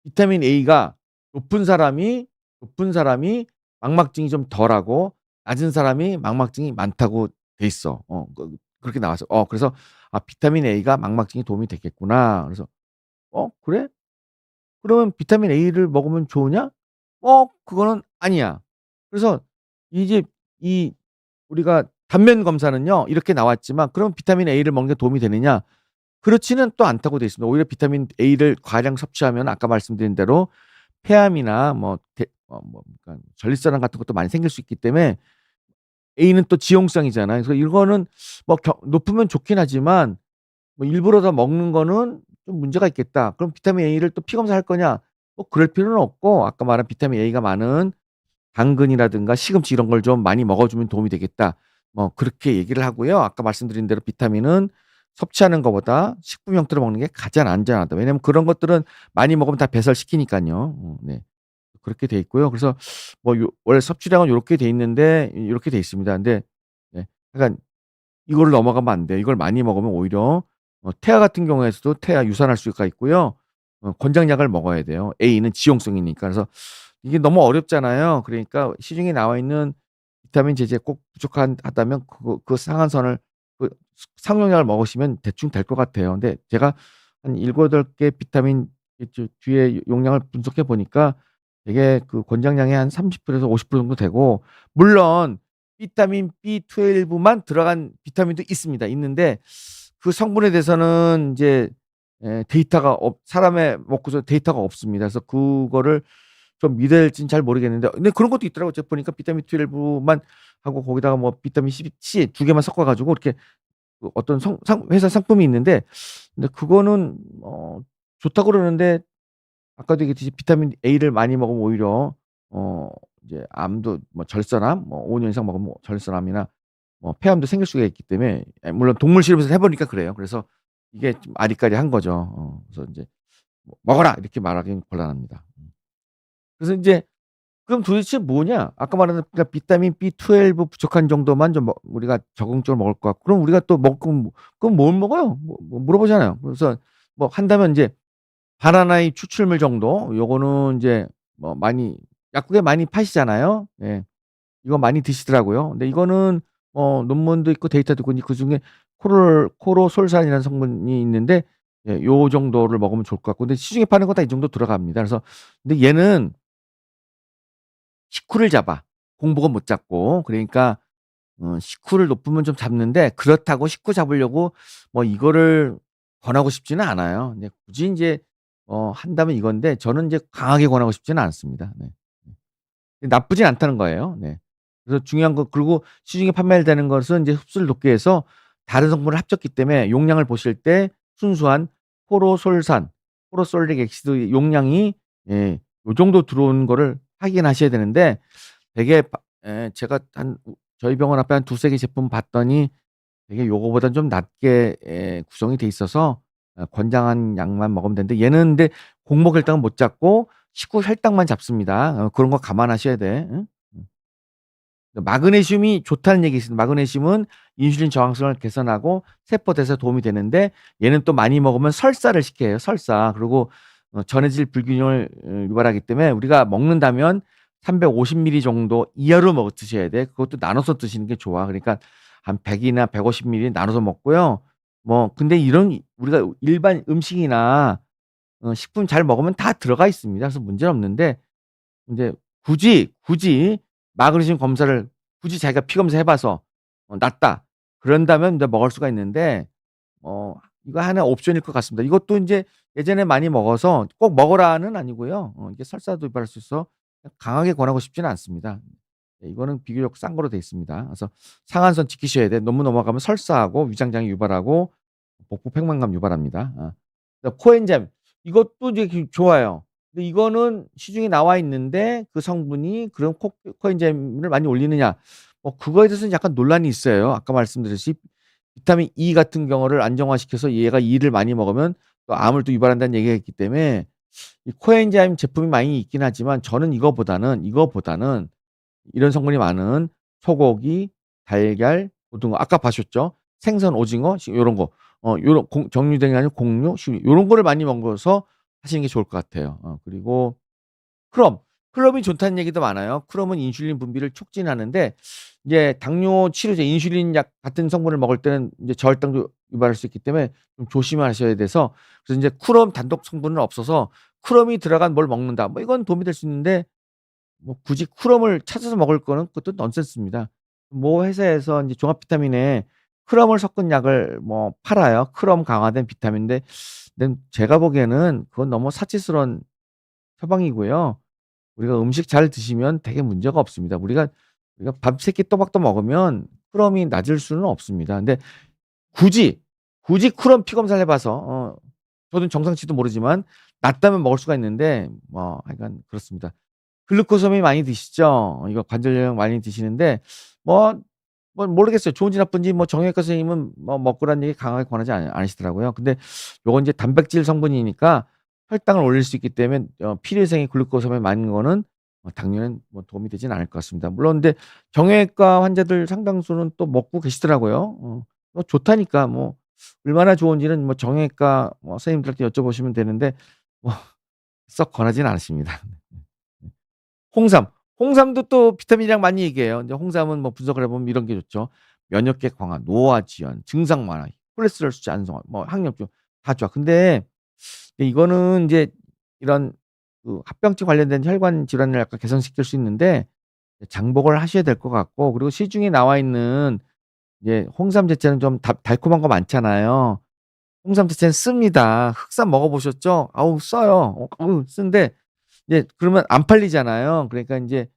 비타민 A가 높은 사람이 망막증이 좀 덜하고 낮은 사람이 망막증이 많다고 돼 있어. 그렇게 나왔어. 그래서 '아 비타민 A가 망막증에 도움이 되겠구나.' 그래서 '그래? 그러면 비타민 A를 먹으면 좋으냐?' 그거는 아니야. 그래서 이제 이 우리가 단면 검사는요 이렇게 나왔지만 그럼 비타민 A를 먹는 게 도움이 되느냐? 그렇지는 또 않다고 돼 있습니다. 오히려 비타민 A를 과량 섭취하면 아까 말씀드린 대로 폐암이나 그러니까 전립선암 같은 것도 많이 생길 수 있기 때문에 A는 또 지용성이잖아요. 그래서 이거는 높으면 좋긴 하지만 일부러 더 먹는 거는 좀 문제가 있겠다. 그럼 비타민 A를 또 피 검사할 거냐? 그럴 필요는 없고 아까 말한 비타민 A가 많은 당근이라든가 시금치 이런 걸 좀 많이 먹어 주면 도움이 되겠다. 그렇게 얘기를 하고요. 아까 말씀드린 대로 비타민은 섭취하는 것보다 식품 형태로 먹는 게 가장 안전하다. 왜냐하면 그런 것들은 많이 먹으면 다 배설시키니깐요. 네. 그렇게 돼 있고요. 그래서 원래 섭취량은 요렇게 돼 있는데 요렇게 돼 있습니다. 근데 네 그러니까 이거를 넘어가면 안 돼요. 이걸 많이 먹으면 오히려 태아 같은 경우에서도 태아 유산할 수가 있고요. 권장약을 먹어야 돼요. A는 지용성이니까. 그래서 이게 너무 어렵잖아요. 그러니까 시중에 나와 있는 비타민 제제 꼭 하다면 그 상한선을 그 상용약을 먹으시면 대충 될 것 같아요. 근데 제가 한 7-8개 비타민 뒤에 용량을 분석해 보니까 되게 그 권장량의 한 30% 에서 50% 정도 되고 물론 비타민 B12만 들어간 비타민도 있습니다. 있는데 그 성분에 대해서는 인제 데이터가 사람에 먹고서 데이터가 없습니다. 그래서 그거를 좀 믿어야 될지는 잘 모르겠는데 근데 그런 것도 있더라고요. 제가 보니까 비타민 B12만 하고 거기다가 비타민 C 2 개만 섞어 가지고 이렇게 어떤 회사 상품이 있는데 근데 그거는 좋다고 그러는데 아까도 얘기했듯이 비타민 A를 많이 먹으면 오히려 어 이제 암도 절사암 5년 이상 먹으면 절사암이나 폐암도 생길 수가 있기 때문에 물론 동물 실험에서 해 보니까 그래요. 그래서 이게 좀 아리까리한 거죠. 그래서 인제 "먹어라." 이렇게 말하기는 곤란합니다. 그래서 인제 그럼 도대체 뭐냐? 아까 말한 그러니까 비타민 B12 부족한 정도만 좀 우리가 적응적으로 먹을 것 같고 그럼 우리가 또 그럼 뭘 먹어요? 물어보잖아요. 그래서 한다면 인제 바나나의 추출물 정도 요거는 인제 많이 약국에 많이 파시잖아요. 예. 이거 많이 드시더라고요. 근데 이거는 논문도 있고 데이터도 있고 그중에 코로솔산이라는 성분이 있는데 요 정도를 먹으면 좋을 것 같고 근데 시중에 파는 거 다 이 정도 들어갑니다. 그래서 근데 얘는 식후를 잡아. 공복은 못 잡고. 그러니까 식후를 높으면 좀 잡는데 그렇다고 식후 잡으려고 이거를 권하고 싶지는 않아요. 근데 굳이 인제 한다면 이건데 저는 인제 강하게 권하고 싶지는 않습니다. 네. 나쁘진 않다는 거예요. 네. 그래서 중요한 거 그리고 시중에 판매되는 것은 인제 흡수를 높게 해서 다른 성분을 합쳤기 때문에 용량을 보실 때 순수한 포로솔산, 포로솔릭 액시드 용량이 요 정도 들어오는 거를 확인하셔야 되는데 되게 제가 저희 병원 앞에 한 2-3개 제품 봤더니 되게 요거보다는 좀 낮게 구성이 돼 있어서 권장한 양만 먹으면 되는데 얘는 근데 공복 혈당은 못 잡고 식후 혈당만 잡습니다. 그런 거 감안하셔야 돼. 응? 음. 마그네슘이 좋다는 얘기 있습니다. 마그네슘은 인슐린 저항성을 개선하고 세포 대사에 도움이 되는데 얘는 또 많이 먹으면 설사를 시켜요, 설사. 그리고 전해질 불균형을 유발하기 때문에 우리가 먹는다면 350ml 정도 이하로 드셔야 돼. 그것도 나눠서 드시는 게 좋아. 그러니까 한 100이나 150ml 나눠서 먹고요. 뭐 근데 이런 우리가 일반 음식이나 식품 잘 먹으면 다 들어가 있습니다. 그래서 문제는 없는데 인제 굳이 마그네슘 검사를 굳이 자기가 피 검사해 봐서 낮다. 그런다면 인제 먹을 수가 있는데 어 이거 하나의 옵션일 것 같습니다. 이것도 인제 예전에 많이 먹어서 꼭 먹어라는 아니고요. 이게 설사도 유발할 수 있어서 강하게 권하고 싶지는 않습니다. 네, 이거는 비교적 싼 거로 돼 있습니다. 그래서 상한선 지키셔야 돼. 너무 넘어가면 설사하고 위장장애 유발하고 복부 팽만감 유발합니다. 코엔자임 이것도 이제 좋아요. 근데 이거는 시중에 나와 있는데 그 성분이 그런 코엔자임을 많이 올리느냐 그거에 대해서는 약간 논란이 있어요. 아까 말씀드렸듯이 비타민 E 같은 경우를 안정화시켜서 얘가 E를 많이 먹으면 또 암을 또 유발한다는 얘기가 있기 때문에 이 코엔자임 제품이 많이 있긴 하지만 저는 이거보다는 이런 성분이 많은 소고기, 달걀, 고등어 아까 봐셨죠? 생선, 오징어 요런 거 요런 정류된 게 아니고 곡류, 식류 요런 거를 많이 먹어서 하시는 게 좋을 것 같아요. 그리고 크롬, 크롬이 좋다는 얘기도 많아요. 크롬은 인슐린 분비를 촉진하는데 이제 당뇨 치료제 인슐린 약 같은 성분을 먹을 때는 이제 저혈당도 유발할 수 있기 때문에 좀 조심하셔야 돼서 그래서 인제 크롬 단독 성분은 없어서 크롬이 들어간 뭘 먹는다. 이건 도움이 될 수 있는데 굳이 크롬을 찾아서 먹을 거는 그것도 넌센스입니다. 모 회사에서 인제 종합 비타민에 크롬을 섞은 약을 팔아요. 크롬 강화된 비타민인데 근데 제가 보기에는 그건 너무 사치스러운 처방이고요. 우리가 음식 잘 드시면 되게 문제가 없습니다. 우리가 밥 3끼 또박또 먹으면 크롬이 낮을 수는 없습니다. 근데 굳이, 굳이 크롬 피 검사를 해 봐서 저는 정상치도 모르지만 낮다면 먹을 수가 있는데 하여간 그렇습니다. 글루코섬유 많이 드시죠? 이거 관절염 많이 드시는데 뭐 모르겠어요. 좋은지 나쁜지 정형외과 선생님은 먹으라는 얘기 강하게 권하지 않으시더라고요. 근데 요건 이제 단백질 성분이니까 혈당을 올릴 수 있기 때문에 필요이상의 글루코섬유 많은 거는 당뇨는 도움이 되진 않을 것 같습니다. 물론 근데 정형외과 환자들 상당수는 또 먹고 계시더라고요. 좋다니까 얼마나 좋은지는 정형외과 선생님들한테 여쭤보시면 되는데 뭐 썩 권하지는 않으십니다. 홍삼. 홍삼도 또 비타민이랑 많이 얘기해요. 근데 홍삼은 분석을 해 보면 이런 게 좋죠. 면역계 강화, 노화 지연, 증상 완화, 콜레스테롤 수치 안정화, 항염증 다 좋아. 근데 이거는 인제 이런 합병증 관련된 혈관 질환을 약간 개선시킬 수 있는데 장복을 하셔야 될 것 같고 그리고 시중에 나와 있는 이제 홍삼 자체는 좀 달콤한 거 많잖아요. 홍삼 자체는 씁니다. 흑삼 먹어 보셨죠? 아우 써요. 쓴데 이제 그러면 안 팔리잖아요. 그러니까 이제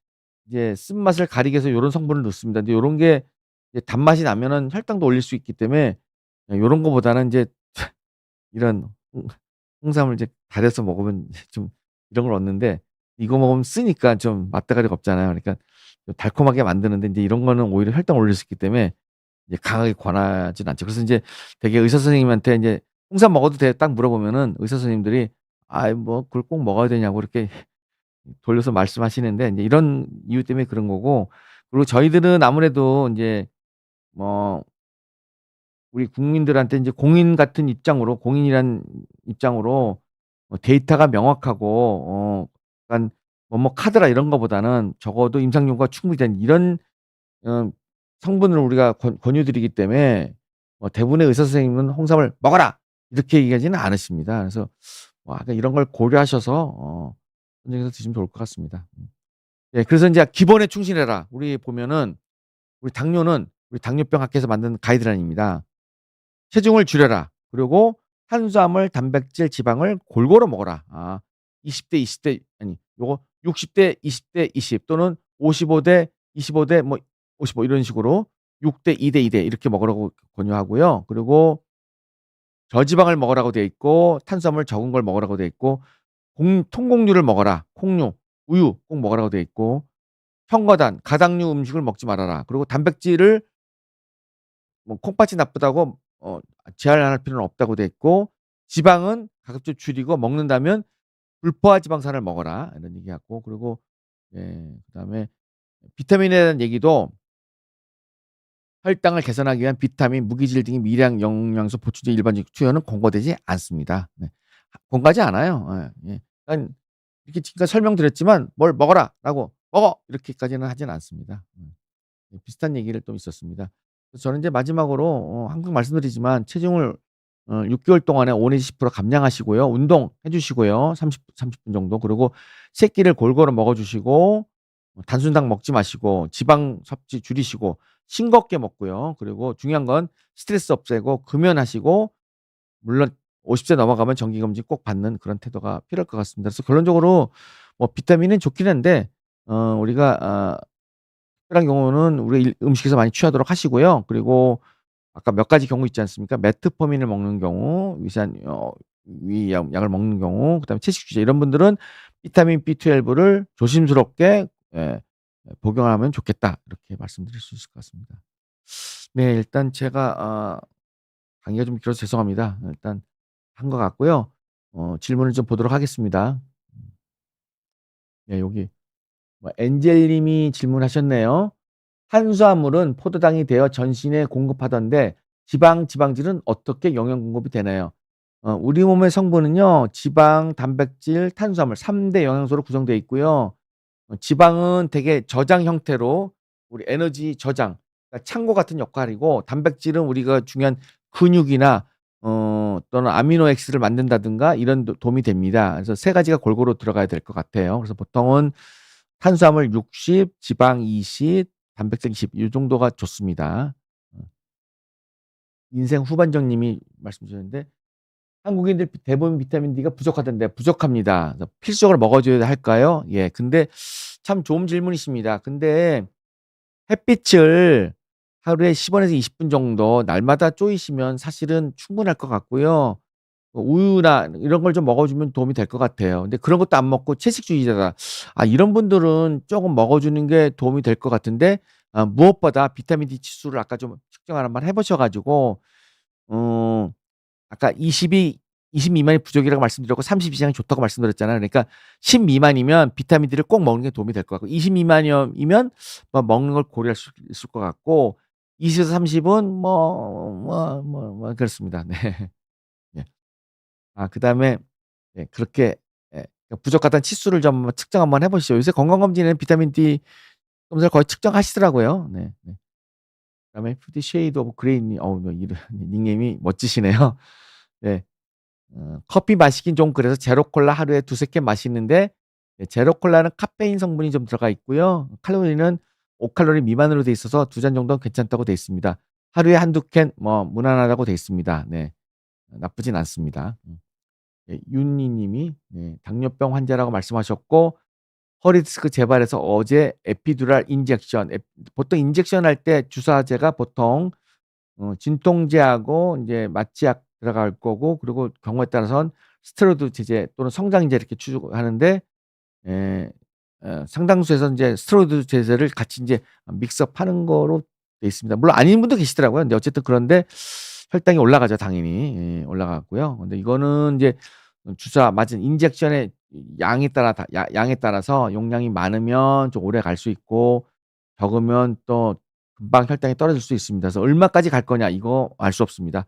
쓴맛을 가리기 위해서 요런 성분을 넣습니다. 근데 요런 게 이제 단맛이 나면은 혈당도 올릴 수 있기 때문에 요런 거보다는 인제 이런 홍삼을 이제 달여서 먹으면 좀 이런 걸 얻는데 이거 먹으면 쓰니까 좀 맛대가리가 없잖아요. 그러니까 좀 달콤하게 만드는데 인제 이런 거는 오히려 혈당을 올릴 수 있기 때문에 이제 강하게 권하진 않죠. 그래서 인제 되게 의사 선생님한테 인제 "홍삼 먹어도 돼?" 딱 물어보면은 의사 선생님들이 "아이 그걸 꼭 먹어야 되냐."고 이렇게 돌려서 말씀하시는데 인제 이런 이유 때문에 그런 거고 그리고 저희들은 아무래도 인제 뭐 우리 국민들한테 인제 공인 같은 입장으로 공인이란 입장으로 데이터가 명확하고 약간 카드라 이런 거보다는 적어도 임상 연구가 충분히 된 이런 어 성분을 우리가 권유 드리기 때문에 대부분의 의사 선생님은 "홍삼을 먹어라!" 이렇게 얘기하지는 않으십니다. 그래서 약간 이런 걸 고려하셔서 선택해서 드시면 좋을 것 같습니다. 예 그래서 인제 "기본에 충실해라." 우리 보면은 당뇨는 우리 당뇨병 학회에서 만든 가이드라인입니다. "체중을 줄여라." 그리고 "탄수화물, 단백질, 지방을 골고루 먹어라." 20대 20대 아니 요거 60대 20대 20 또는 55대 25대 55 이런 식으로 6대 2대 2대 이렇게 먹으라고 권유하고요. 그리고 저지방을 먹으라고 되어 있고 탄수화물 적은 걸 먹으라고 되어 있고 통곡류를 먹어라. 콩류, 우유 꼭 먹으라고 되어 있고 첨가단, 가당류 음식을 먹지 말아라. 그리고 단백질을 콩팥이 나쁘다고 제한할 필요는 없다고 돼 있고 지방은 가급적 줄이고 먹는다면 불포화 지방산을 먹어라. 이런 얘기하고 그리고 그다음에 비타민에 대한 얘기도 혈당을 개선하기 위한 비타민, 무기질 등의 미량 영양소 보충제 일반적 투여는 권고되지 않습니다. 네. 권고하지 않아요. 예. 예. 이렇게 지금까지 설명드렸지만 "뭘 먹어라."라고 "먹어!" 이렇게까지는 하진 않습니다. 비슷한 얘기를 좀 있었습니다. 그래서 저는 이제 마지막으로 항상 말씀드리지만 체중을 6 개월 동안에 5 내지 10% 감량하시고요. 운동해 주시고요. 30분 정도. 그리고 새끼를 골고루 먹어 주시고 단순당 먹지 마시고 지방 섭취 줄이시고 싱겁게 먹고요. 그리고 중요한 건 스트레스 없애고 금연하시고 물론 50세 넘어가면 정기 검진 꼭 받는 그런 태도가 필요할 것 같습니다. 그래서 결론적으로 뭐 비타민은 좋긴 한데 우리가 특별한 경우는 우리 음식에서 많이 취하도록 하시고요. 그리고 아까 몇 가지 경우 있지 않습니까? 메트포민을 먹는 경우, 위약 약을 먹는 경우, 그다음에 채식주의자 이런 분들은 비타민 B12를 조심스럽게 복용하면 좋겠다. 이렇게 말씀드릴 수 있을 것 같습니다. 네, 일단 제가 강의가 좀 길어서 죄송합니다. 일단 한 것 같고요. 질문을 좀 보도록 하겠습니다. 네, 여기 뭐 엔젤 님이 질문하셨네요. 탄수화물은 포도당이 되어 전신에 공급하던데 지방질은 어떻게 영양 공급이 되나요? 우리 몸의 성분은요. 지방, 단백질, 탄수화물 3대 영양소로 구성되어 있고요. 지방은 되게 저장 형태로 우리 에너지 저장, 그러니까 창고 같은 역할이고, 단백질은 우리가 중요한 근육이나 또는 아미노액스를 만든다든가 이런 도움이 됩니다. 그래서 세 가지가 골고루 들어가야 될 것 같아요. 그래서 보통은 탄수화물 60, 지방 20, 단백질 20 이 정도가 좋습니다. 어 인생 후반전 님이 말씀 주셨는데 "한국인들 대부분 비타민 D가 부족하던데." 부족합니다. 그래서 필수적으로 먹어 줘야 할까요? 예. 근데 참 좋은 질문이십니다. 근데 햇빛을 하루에 10 원에서 20분 정도 날마다 쪼이시면 사실은 충분할 것 같고요. 우유나 이런 걸 좀 먹어 주면 도움이 될 것 같아요. 근데 그런 것도 안 먹고 채식주의자다. 이런 분들은 쪼금 먹어 주는 게 도움이 될 것 같은데, 무엇보다 비타민 D 지수를 아까 좀 측정을 한번 해 보셔 가지고 어 아까 20 미만이 부족이라고 말씀드렸고 30 이상이 좋다고 말씀드렸잖아요. 그러니까 10 미만이면 비타민 D를 꼭 먹는 게 도움이 될 것 같고, 20 미만이면 뭐 먹는 걸 고려할 수 있을 것 같고, 20 에서 30은 그렇습니다. 네. 예. 그다음에 그렇게 부족하다는 치수를 좀 한번 측정 한번 해 보시죠. 요새 건강검진에는 비타민 D 검사를 거의 측정하시더라고요. 네. 네. 그다음에 푸디 쉐이드 오브 그레이 님 뭐 이름 닉네임이 멋지시네요. 네. 커피 마시긴 좀 그래서 제로 콜라 하루에 2-3캔 마시는데, 제로 콜라는 카페인 성분이 좀 들어가 있고요. 칼로리는 5 칼로리 미만으로 돼 있어서 2잔 정도는 괜찮다고 돼 있습니다. 하루에 1-2캔 뭐 무난하다고 돼 있습니다. 네. 나쁘진 않습니다. 예, 윤니 님이 당뇨병 환자라고 말씀하셨고 허리 디스크 재발해서 어제 에피듀랄 인젝션 보통 인젝션 할 때 주사제가 보통 진통제하고 인제 마취약 들어갈 거고, 그리고 경우에 따라선 스테로이드 제제 또는 성장인제 이렇게 추가하는데, 예 상당수에서 인제 스테로이드 제제를 같이 인제 믹스업하는 거로 돼 있습니다. 물론 아닌 분도 계시더라고요. 근데 어쨌든 그런데 혈당이 올라가죠 당연히. 올라가고요. 근데 이거는 인제 주사 맞은 인젝션의 양에 따라 양에 따라서 용량이 많으면 좀 오래 갈 수 있고 적으면 또 금방 혈당이 떨어질 수 있습니다. 그래서 얼마까지 갈 거냐 이거 알 수 없습니다.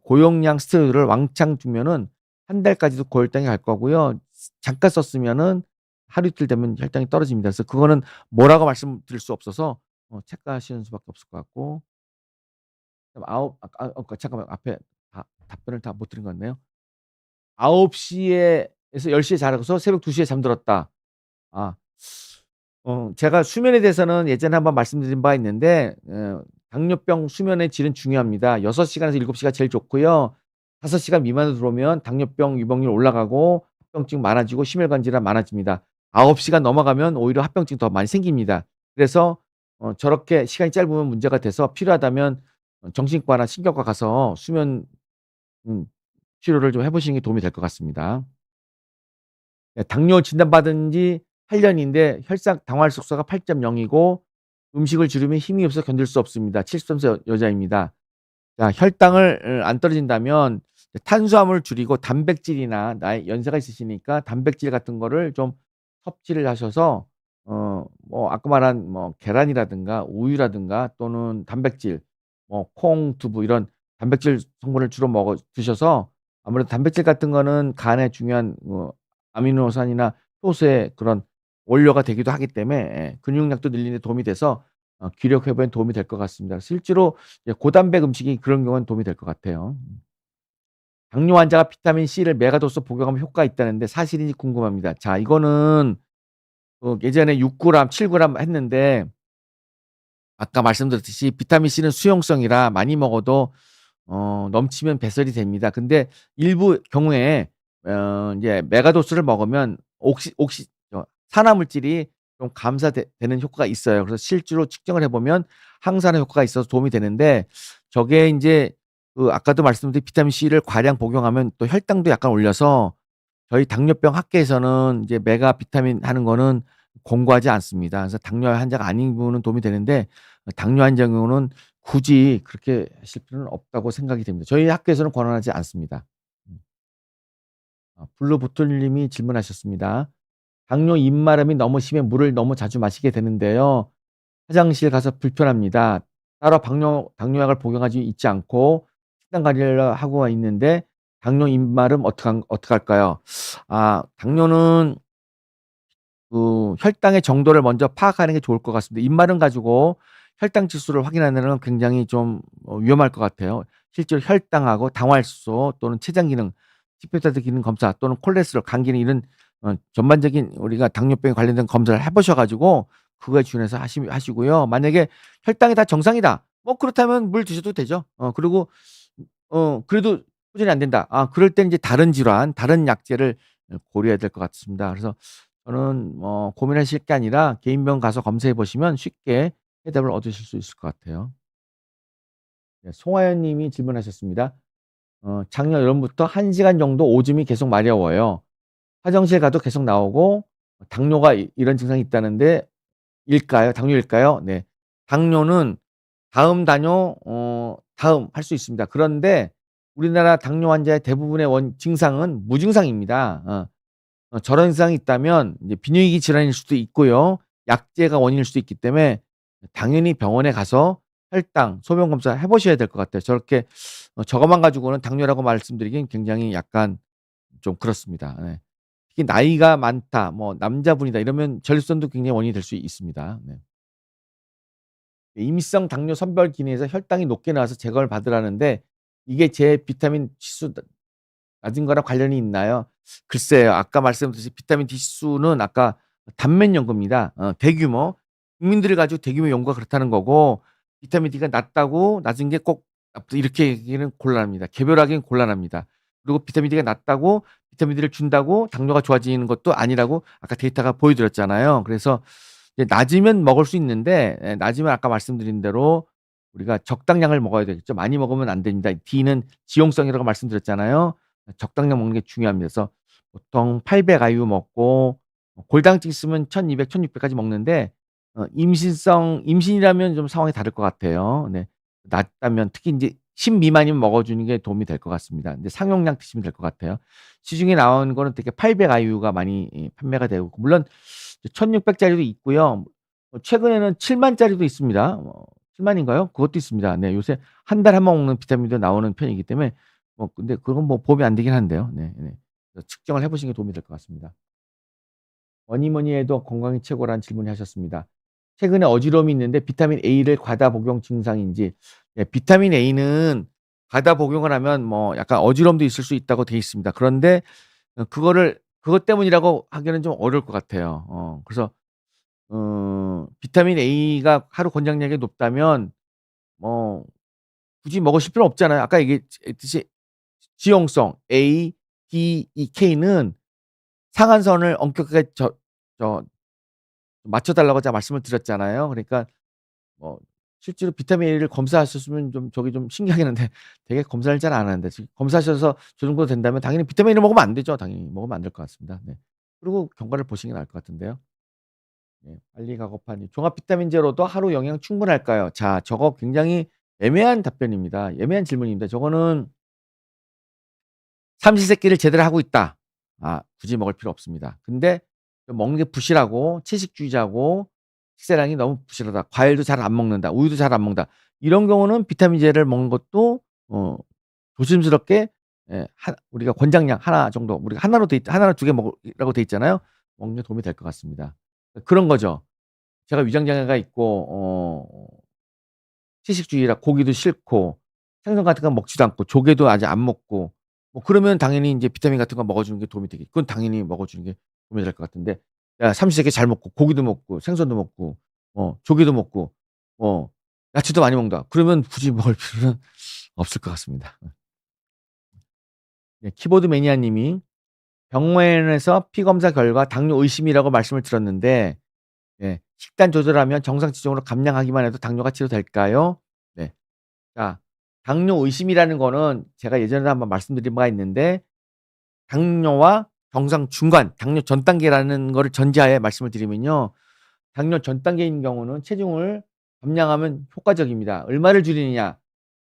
고용량 스테로이드를 왕창 주면은 한 달까지도 고혈당이 갈 거고요. 잠깐 썼으면은 하루 이틀 되면 혈당이 떨어집니다. 그래서 그거는 뭐라고 말씀드릴 수 없어서 체크하시는 수밖에 없을 것 같고. 그다음 잠깐만, 앞에 답변을 다 못 드린 것 같네요. 9 시에서 10 시에 자고서 새벽 2 시에 잠들었다. 아 제가 수면에 대해서는 예전에 한번 말씀드린 바 있는데, 당뇨병 수면의 질은 중요합니다. 6 시간에서 7 시가 제일 좋고요. 5 시간 미만으로 들어오면 당뇨병 유병률 올라가고 합병증 많아지고 심혈관 질환 많아집니다. 9 시간 넘어가면 오히려 합병증 더 많이 생깁니다. 그래서 저렇게 시간이 짧으면 문제가 돼서 필요하다면 정신과나 신경과 가서 수면 음 치료를 좀 해 보시는 게 도움이 될 것 같습니다. 당뇨 진단받은 지 8 년인데 혈당 당화指数가 8.0 이고 음식을 줄이면 힘이 없어서 견딜 수 없습니다. 73세 여자입니다. 자, 혈당을 안 떨어진다면 탄수화물을 줄이고 단백질이나 연세가 있으시니까 단백질 같은 거를 좀 섭취를 하셔서 뭐 아까 말한 뭐 계란이라든가 우유라든가 또는 단백질 뭐 콩, 두부 이런 단백질 성분을 주로 먹어 드셔서 아무래도 단백질 같은 거는 간에 중요한 아미노산이나 효소의 그런 원료가 되기도 하기 때문에 근육량도 늘리는 데 도움이 돼서 기력 회복에 도움이 될 것 같습니다. 실제로 이제 고단백 음식이 그런 경우는 도움이 될 것 같아요. 당뇨 환자가 비타민 C를 메가도스 복용하면 효과가 있다는데 사실인지 궁금합니다. 자, 이거는 예전에 6 그램, 7 그램 했는데 아까 말씀드렸듯이 비타민 C는 수용성이라 많이 먹어도 넘치면 배설이 됩니다. 근데 일부 경우에 인제 메가도스를 먹으면 산화 물질이 좀 되는 효과가 있어요. 그래서 실제로 측정을 해 보면 항산화 효과가 있어서 도움이 되는데 저게 인제 아까도 말씀드린 비타민 C를 과량 복용하면 또 혈당도 약간 올려서 저희 당뇨병 학회에서는 이제 메가 비타민 하는 거는 권고하지 않습니다. 그래서 당뇨 환자가 아닌 분은 도움이 되는데 당뇨 환자의 경우는 굳이 그렇게 하실 필요는 없다고 생각이 됩니다. 저희 학교에서는 권하지 않습니다. 음. 블루보틀 님이 질문하셨습니다. 당뇨 입마름이 너무 심해 물을 너무 자주 마시게 되는데요. 화장실 가서 불편합니다. 따로 당뇨약을 복용하지 있지 않고 식단 관리를 하고 있는데 당뇨 입마름 어떡할까요? 당뇨는 혈당의 정도를 먼저 파악하는 게 좋을 것 같습니다. 입마름 가지고 혈당 지수를 확인하는 건 굉장히 좀 위험할 것 같아요. 실제로 혈당하고 당화혈소 또는 췌장 기능, 히포타이트 기능 검사 또는 콜레스테롤, 간 기능 이런 전반적인 우리가 당뇨병에 관련된 검사를 해 보셔 가지고 그거에 준해서 하시고요. 만약에 혈당이 다 정상이다. 뭐 그렇다면 물 드셔도 되죠. 그리고 그래도 호전이 안 된다. 그럴 땐 이제 다른 질환, 다른 약제를 고려해야 될 것 같습니다. 그래서 저는 고민하실 게 아니라 개인 병원 가서 검사해 보시면 쉽게 해답을 얻으실 수 있을 것 같아요. 네, 송하연 님이 질문하셨습니다. 작년 여름부터 1 시간 정도 오줌이 계속 마려워요. 화장실 가도 계속 나오고 당뇨가 이런 증상이 있다는데 당뇨일까요? 네. 당뇨는 다음 할 수 있습니다. 그런데 우리나라 당뇨 환자의 대부분의 증상은 무증상입니다. 저런 증상이 있다면 이제 비뇨기계 질환일 수도 있고요. 약제가 원인일 수도 있기 때문에 당연히 병원에 가서 혈당, 소변 검사 해 보셔야 될 것 같아요. 저렇게 저것만 가지고는 당뇨라고 말씀드리긴 굉장히 약간 좀 그렇습니다. 네. 특히 나이가 많다, 뭐 남자분이다 이러면 전립선도 굉장히 원인이 될 수 있습니다. 네. 임상 당뇨 선별 기능에서 혈당이 높게 나와서 제거를 받으라는데 이게 제 비타민 지수 낮은 거랑 관련이 있나요? 글쎄요. 아까 말씀드렸듯이 비타민 D 지수는 아까 단면 연구입니다. 대규모 국민들을 가지고 대규모 연구가 그렇다는 거고 비타민 D가 낮다고 낮은 게 꼭 이렇게 얘기는 곤란합니다. 개별하기는 곤란합니다. 그리고 비타민 D가 낮다고 비타민 D를 준다고 당뇨가 좋아지는 것도 아니라고 아까 데이터가 보여드렸잖아요. 그래서 이제 낮으면 먹을 수 있는데 낮으면 아까 말씀드린 대로 우리가 적당량을 먹어야 되겠죠. 많이 먹으면 안 됩니다. D는 지용성이라고 말씀드렸잖아요. 적당량 먹는 게 중요합니다. 그래서 보통 800 IU 먹고 골다공증 있으면 1200, 1600 까지 먹는데 임신이라면 좀 상황이 다를 것 같아요. 네. 낮다면 특히 인제 10 미만이면 먹어 주는 게 도움이 될 것 같습니다. 근데 상용량 드시면 될 것 같아요. 시중에 나온 거는 되게 800 IU가 많이 판매가 되고 물론 1600 짜리도 있고요. 최근에는 7만 짜리도 있습니다. 7만 인가요? 그것도 있습니다. 네. 요새 한 달에 한 번 먹는 비타민도 나오는 편이기 때문에 근데 그건 뭐 보험이 안 되긴 한데요. 네 네. 그래서 측정을 해 보시는 게 도움이 될 것 같습니다. 뭐니 뭐니 해도 건강이 최고라는 질문을 하셨습니다. 최근에 어지러움이 있는데 비타민 A를 과다 복용 증상인지. 비타민 A는 과다 복용을 하면 뭐 약간 어지러움도 있을 수 있다고 되어 있습니다. 그런데 그것 때문이라고 하기는 좀 어려울 것 같아요. 그래서 비타민 A가 하루 권장량이 높다면 뭐 굳이 먹으실 필요 없잖아요. 아까 얘기했듯이 지용성 A, D, E, K는 상한선을 엄격하게 맞춰 달라고 제가 말씀을 드렸잖아요. 그러니까 뭐 실제로 비타민 A를 검사하셨으면 좀 저기 좀 신기하긴 한데 되게 검사를 잘 안 하는데 지금 검사하셔서 저 정도 된다면 당연히 비타민 A를 먹으면 안 되죠. 당연히 먹으면 안 될 것 같습니다. 네. 그리고 경과를 보시는 게 나을 것 같은데요. 네. 빨리 가고파님. 종합 비타민제로도 하루 영양 충분할까요? 자, 저거 굉장히 애매한 답변입니다. 애매한 질문입니다. 저거는 삼시세끼를 제대로 하고 있다. 굳이 먹을 필요 없습니다. 근데 먹는 게 부실하고 채식주의자고 식사량이 너무 부실하다. 과일도 잘 안 먹는다. 우유도 잘 안 먹는다. 이런 경우는 비타민제를 먹는 것도 어 조심스럽게 우리가 권장량 하나 정도 우리가 하나로 돼 있 하나로 2개 먹으라고 돼 있잖아요. 먹는 게 도움이 될 것 같습니다. 그런 거죠. 제가 위장 장애가 있고 채식주의라 고기도 싫고 생선 같은 거 먹지도 않고 조개도 아직 안 먹고 뭐 그러면 당연히 인제 비타민 같은 거 먹어 주는 게 도움이 되겠 그건 당연히 먹어 주는 게 도움이 될 것 같은데 야 삼시세끼 잘 먹고 고기도 먹고 생선도 먹고 조개도 먹고 어 야채도 많이 먹는다. 그러면 굳이 먹을 필요는 없을 것 같습니다. 네 키보드 매니아 님이 병원에서 피 검사 결과 당뇨 의심이라고 말씀을 들었는데 식단 조절하면 정상 체중으로 감량하기만 해도 당뇨가 치료될까요? 네. 자 당뇨 의심이라는 거는 제가 예전에 한번 말씀드린 바가 있는데 당뇨와 정상 중간, 당뇨 전 단계라는 거를 전제하에 말씀을 드리면요. 당뇨 전 단계인 경우는 체중을 감량하면 효과적입니다. 얼마를 줄이느냐?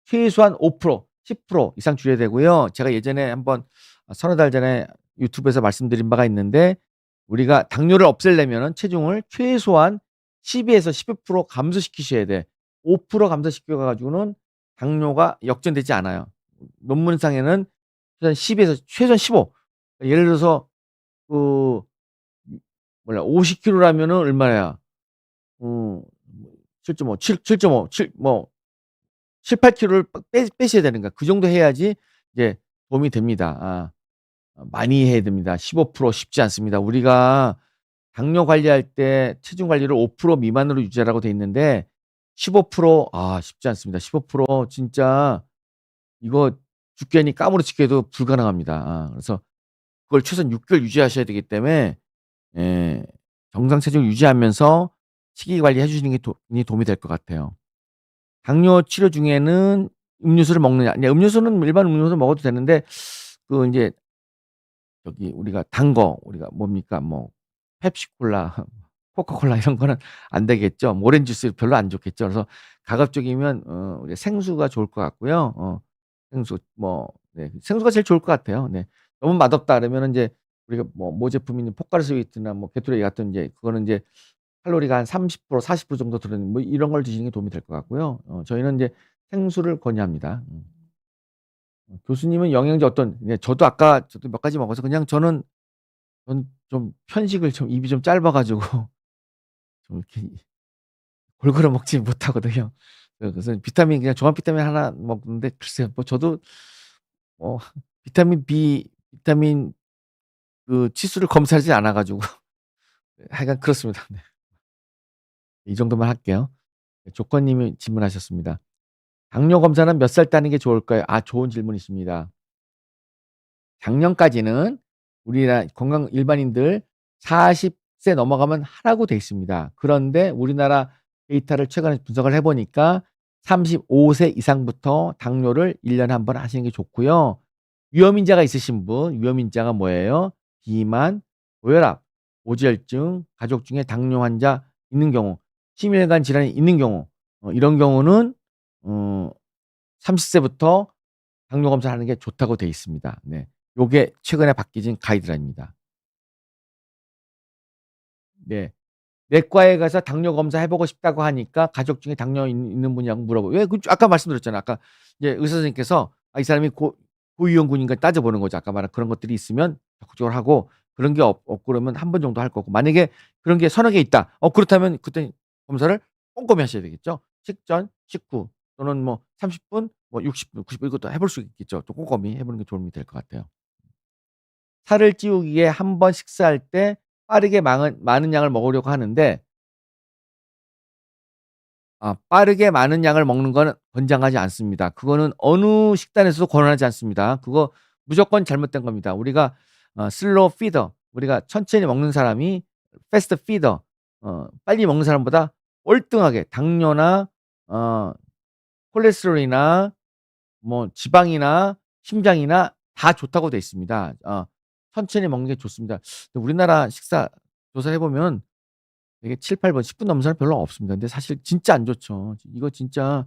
최소한 5% 10% 이상 줄여야 되고요. 제가 예전에 한번 서너 달 전에 유튜브에서 말씀드린 바가 있는데 우리가 당뇨를 없애려면은 체중을 최소한 12에서 12% 감소시키셔야 돼. 5% 감소시켜 가지고는 당뇨가 역전되지 않아요. 논문상에는 최소한 10에서 최소한 15. 예를 들어서 그 몰라 50 킬로라면은 얼마야? 어 7.5, 7.5, 7 뭐 7-8 킬로를 빼셔야 되는 거야. 그 정도 해야지 이제 도움이 됩니다. 많이 해야 됩니다. 15% 쉽지 않습니다. 우리가 당뇨 관리할 때 체중 관리를 5% 미만으로 유지하라고 돼 있는데 15% 쉽지 않습니다. 15% 진짜 이거 죽겠니 까무러치기 해도 불가능합니다. 그래서 그걸 최소한 6 개월 유지하셔야 되기 때문에 예 정상 체중을 유지하면서 식이 관리해 주시는 게 도움이 될 것 같아요. 당뇨 치료 중에는 음료수를 먹느냐. 음료수는 일반 음료수 먹어도 되는데 그 인제 저기 우리가 단 거 우리가 뭡니까 뭐 펩시콜라, 코카콜라 이런 거는 안 되겠죠. 뭐 오렌지 주스 별로 안 좋겠죠. 그래서 가급적이면 우리 생수가 좋을 것 같고요. 생수 생수가 제일 좋을 것 같아요. 네. 너무 맛없다 그러면은 인제 우리가 모 제품이 있는 포카리 스웨이트나 뭐 게토레이 같은 인제 그거는 인제 칼로리가 한 30% 40% 정도 들어있는 뭐 이런 걸 드시는 게 도움이 될 것 같고요. 저희는 인제 생수를 권유합니다. 교수님은 영양제 어떤 저도 아까 저도 몇 가지 먹어서 그냥 저는 좀 편식을 좀 입이 좀 짧아 가지고 좀 이렇게 골고루 먹지 못하거든요. 그래서 비타민 그냥 종합 비타민 하나 먹는데 글쎄요. 뭐 저도 뭐 비타민 B, 비타민 그 치수를 검사하지 않아 가지고 하여간 그렇습니다. 네. 이 정도만 할게요. 조커님이 질문하셨습니다. 당뇨 검사는 몇 살 때 하는 게 좋을까요? 좋은 질문이십니다. 작년까지는 우리나라 건강 일반인들 40세 넘어가면 하라고 돼 있습니다. 그런데 우리나라 데이터를 최근에 분석을 해 보니까 35세 이상부터 당뇨를 1 년에 한 번 하시는 게 좋고요. 위험인자가 있으신 분, 위험인자가 뭐예요? 비만, 고혈압, 고지혈증, 가족 중에 당뇨 환자 있는 경우, 심혈관 질환이 있는 경우 이런 경우는 어 30 세부터 당뇨 검사하는 게 좋다고 돼 있습니다. 네. 요게 최근에 바뀌진 가이드라인입니다. 네. 내과에 가서 당뇨 검사해 보고 싶다고 하니까 가족 중에 당뇨 있는 분이냐고 물어봐요. 왜 아까 말씀드렸잖아요. 아까 이제 의사 선생님께서 이 사람이 고위험군인가 따져 보는 거죠. 아까 말한 그런 것들이 있으면 적극적으로 하고 그런 게 없고 그러면 한 번 정도 할 거고 만약에 그런 게 서너 개 있다. 그렇다면 그때 검사를 꼼꼼히 하셔야 되겠죠. 식전, 식후 또는 뭐 30 분, 뭐 60 분, 90분 이것도 해볼 수 있겠죠. 또 꼼꼼히 해 보는 게 도움이 될 것 같아요. 살을 찌우기 위해 한 번 식사할 때 빠르게 많은 양을 먹으려고 하는데 빠르게 많은 양을 먹는 거는 권장하지 않습니다. 그거는 어느 식단에서도 권하지 않습니다. 그거 무조건 잘못된 겁니다. 우리가 슬로우 피더 우리가 천천히 먹는 사람이 패스트 피더 빨리 먹는 사람보다 월등하게 당뇨나 어 콜레스테롤이나 뭐 지방이나 심장이나 다 좋다고 돼 있습니다. 천천히 먹는 게 좋습니다. 근데 우리나라 식사 조사해 보면 되게 7-8 번 10분 넘는 사람 별로 없습니다. 근데 사실 진짜 안 좋죠. 이거 진짜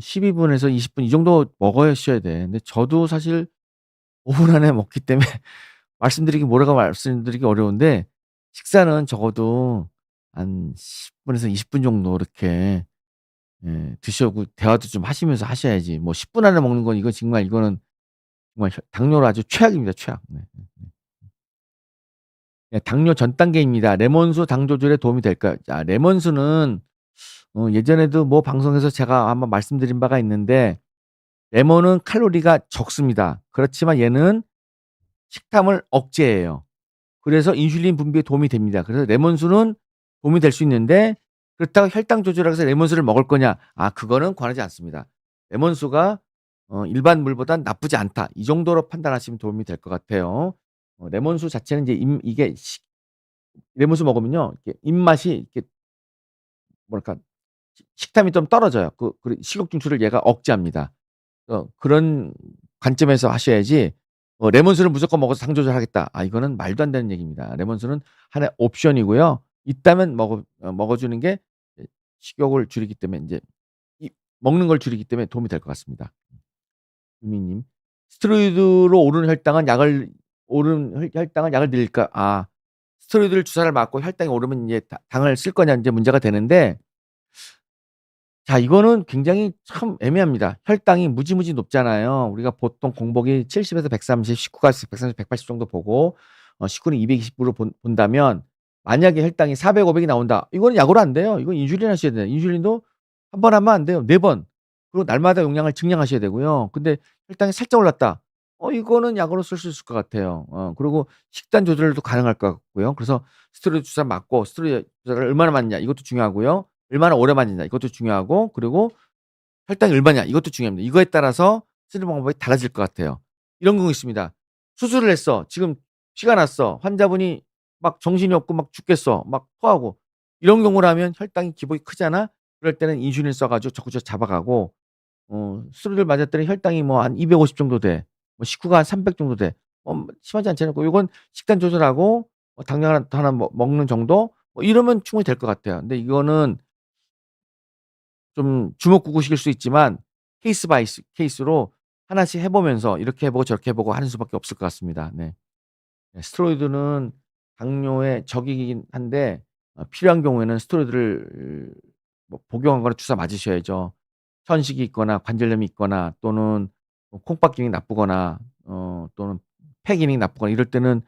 12 분에서 20분 이 정도 먹으셔야 돼. 근데 저도 사실 5분 안에 먹기 때문에 뭐라고 말씀드리기 어려운데 식사는 적어도 한 10 분에서 20분 정도 이렇게 드시고 대화도 좀 하시면서 하셔야지. 뭐 10분 안에 먹는 건 이거 정말 이거는 정말 당뇨로 아주 최악입니다, 최악. 네. 네, 당뇨 전 단계입니다. 레몬수 당 조절에 도움이 될까요? 자, 레몬수는 예전에도 뭐 방송에서 제가 한번 말씀드린 바가 있는데 레몬은 칼로리가 적습니다. 그렇지만 얘는 식탐을 억제해요. 그래서 인슐린 분비에 도움이 됩니다. 그래서 레몬수는 도움이 될 수 있는데 그렇다고 혈당 조절하기 위해서 레몬수를 먹을 거냐? 아, 그거는 권하지 않습니다. 레몬수가 일반 물보단 나쁘지 않다. 이 정도로 판단하시면 도움이 될 것 같아요. 레몬수 자체는 이제 이게 레몬수 먹으면요. 이렇게 입맛이 이렇게 뭐랄까 식탐이 좀 떨어져요. 식욕 중추를 얘가 억제합니다. 그런 관점에서 하셔야지 레몬수를 무조건 먹어서 당 조절하겠다. 아, 이거는 말도 안 되는 얘기입니다. 레몬수는 하나의 옵션이고요. 있다면 먹어 주는 게 식욕을 줄이기 때문에 인제 이 먹는 걸 줄이기 때문에 도움이 될 것 같습니다. 유미님. 스테로이드로 오른 혈당은 약을 드릴까? 아, 스테로이드를 주사를 맞고 혈당이 오르면 인제 당을 쓸 거냐 인제 문제가 되는데 자, 이거는 굉장히 참 애매합니다. 혈당이 무지무지 높잖아요. 우리가 보통 공복이 70 에서 130, 식후가 130, 180 정도 보고 식후는 220 으로 본다면 만약에 혈당이 400, 500이 나온다. 이거는 약으로 안 돼요. 이건 인슐린 하셔야 돼요. 인슐린도 한 번 하면 안 돼요. 4 번. 그리고 날마다 용량을 증량하셔야 되고요. 근데 혈당이 살짝 올랐다. 이거는 약으로 쓸 수 있을 것 같아요. 그리고 식단 조절도 가능할 것 같고요. 그래서 스테로이드 주사 맞고 스테로이드 주사를 얼마나 맞느냐 이것도 중요하고요. 얼마나 오래 맞느냐 이것도 중요하고 그리고 혈당이 얼마냐 이것도 중요합니다. 이거에 따라서 쓰는 방법이 달라질 것 같아요. 이런 경우 있습니다. 수술을 했어. 지금 피가 났어. 환자분이 막 정신이 없고 막 죽겠어. 막 토하고. 이런 경우라면 혈당이 기복이 크잖아. 그럴 때는 인슐린 써 가지고 적구적구 잡아가고 스테로이드를 맞았더니 혈당이 뭐 한 250 정도 돼. 뭐 식후가 한 300 정도 돼. 심하지 않지 않고 요건 식단 조절하고 당뇨 하나 먹는 정도 이러면 충분히 될 것 같아요. 근데 이거는 좀 주먹구구식일 수 있지만 케이스 바이 케이스로 하나씩 해 보면서 이렇게 해 보고 저렇게 해 보고 하는 수밖에 없을 것 같습니다. 네. 네, 스테로이드는 당뇨의 적이긴 한데 필요한 경우에는 스테로이드를 뭐 복용한 거나 주사 맞으셔야죠. 천식이 있거나 관절염이 있거나 또는 뭐 콩팥 기능이 나쁘거나 또는 폐 기능이 나쁘거나 이럴 때는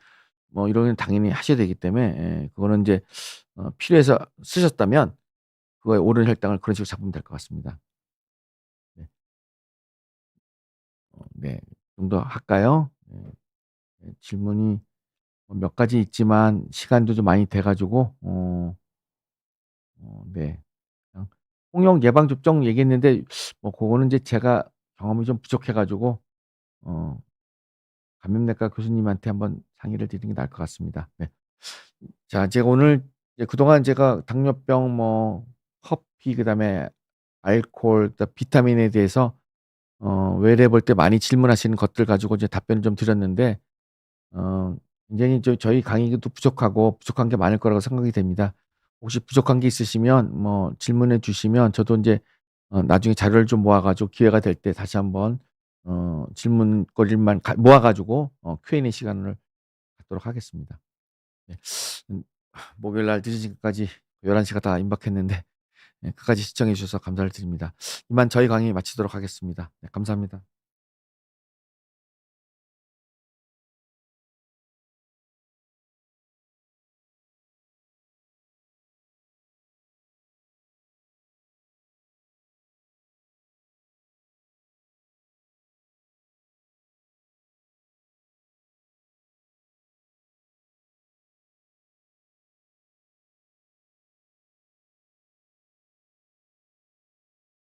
뭐 이러면 당연히 하셔야 되기 때문에 그거는 인제 필요해서 쓰셨다면 그거의 오른 혈당을 그런 식으로 잡으면 될 것 같습니다. 네. 네. 좀 더 할까요? 네. 네. 질문이 몇 가지 있지만 시간도 좀 많이 돼 가지고 네. 그냥 홍역 예방 접종 얘기했는데 뭐 고거는 인제 제가 경험이 좀 부족해 가지고 어 감염내과 교수님한테 한번 상의를 드리는 게 나을 것 같습니다. 네. 자, 제가 오늘 이제 그동안 제가 당뇨병 뭐 커피 그다음에 알코올 그다음 비타민에 대해서 외래 볼 때 많이 질문하시는 것들 가지고 이제 답변을 좀 드렸는데 어 굉장히 저희 강의도 부족하고 부족한 게 많을 거라고 생각이 됩니다. 혹시 부족한 게 있으시면 뭐 질문해 주시면 저도 인제 나중에 자료를 좀 모아 가지고 기회가 될 때 다시 한번 질문거리만 모아 가지고 Q&A 시간을 갖도록 하겠습니다. 네. 음 목요일 날 늦은 시간까지 11 시가 다 임박했는데 끝까지 시청해 주셔서 감사를 드립니다. 이만 저희 강의 마치도록 하겠습니다. 네, 감사합니다.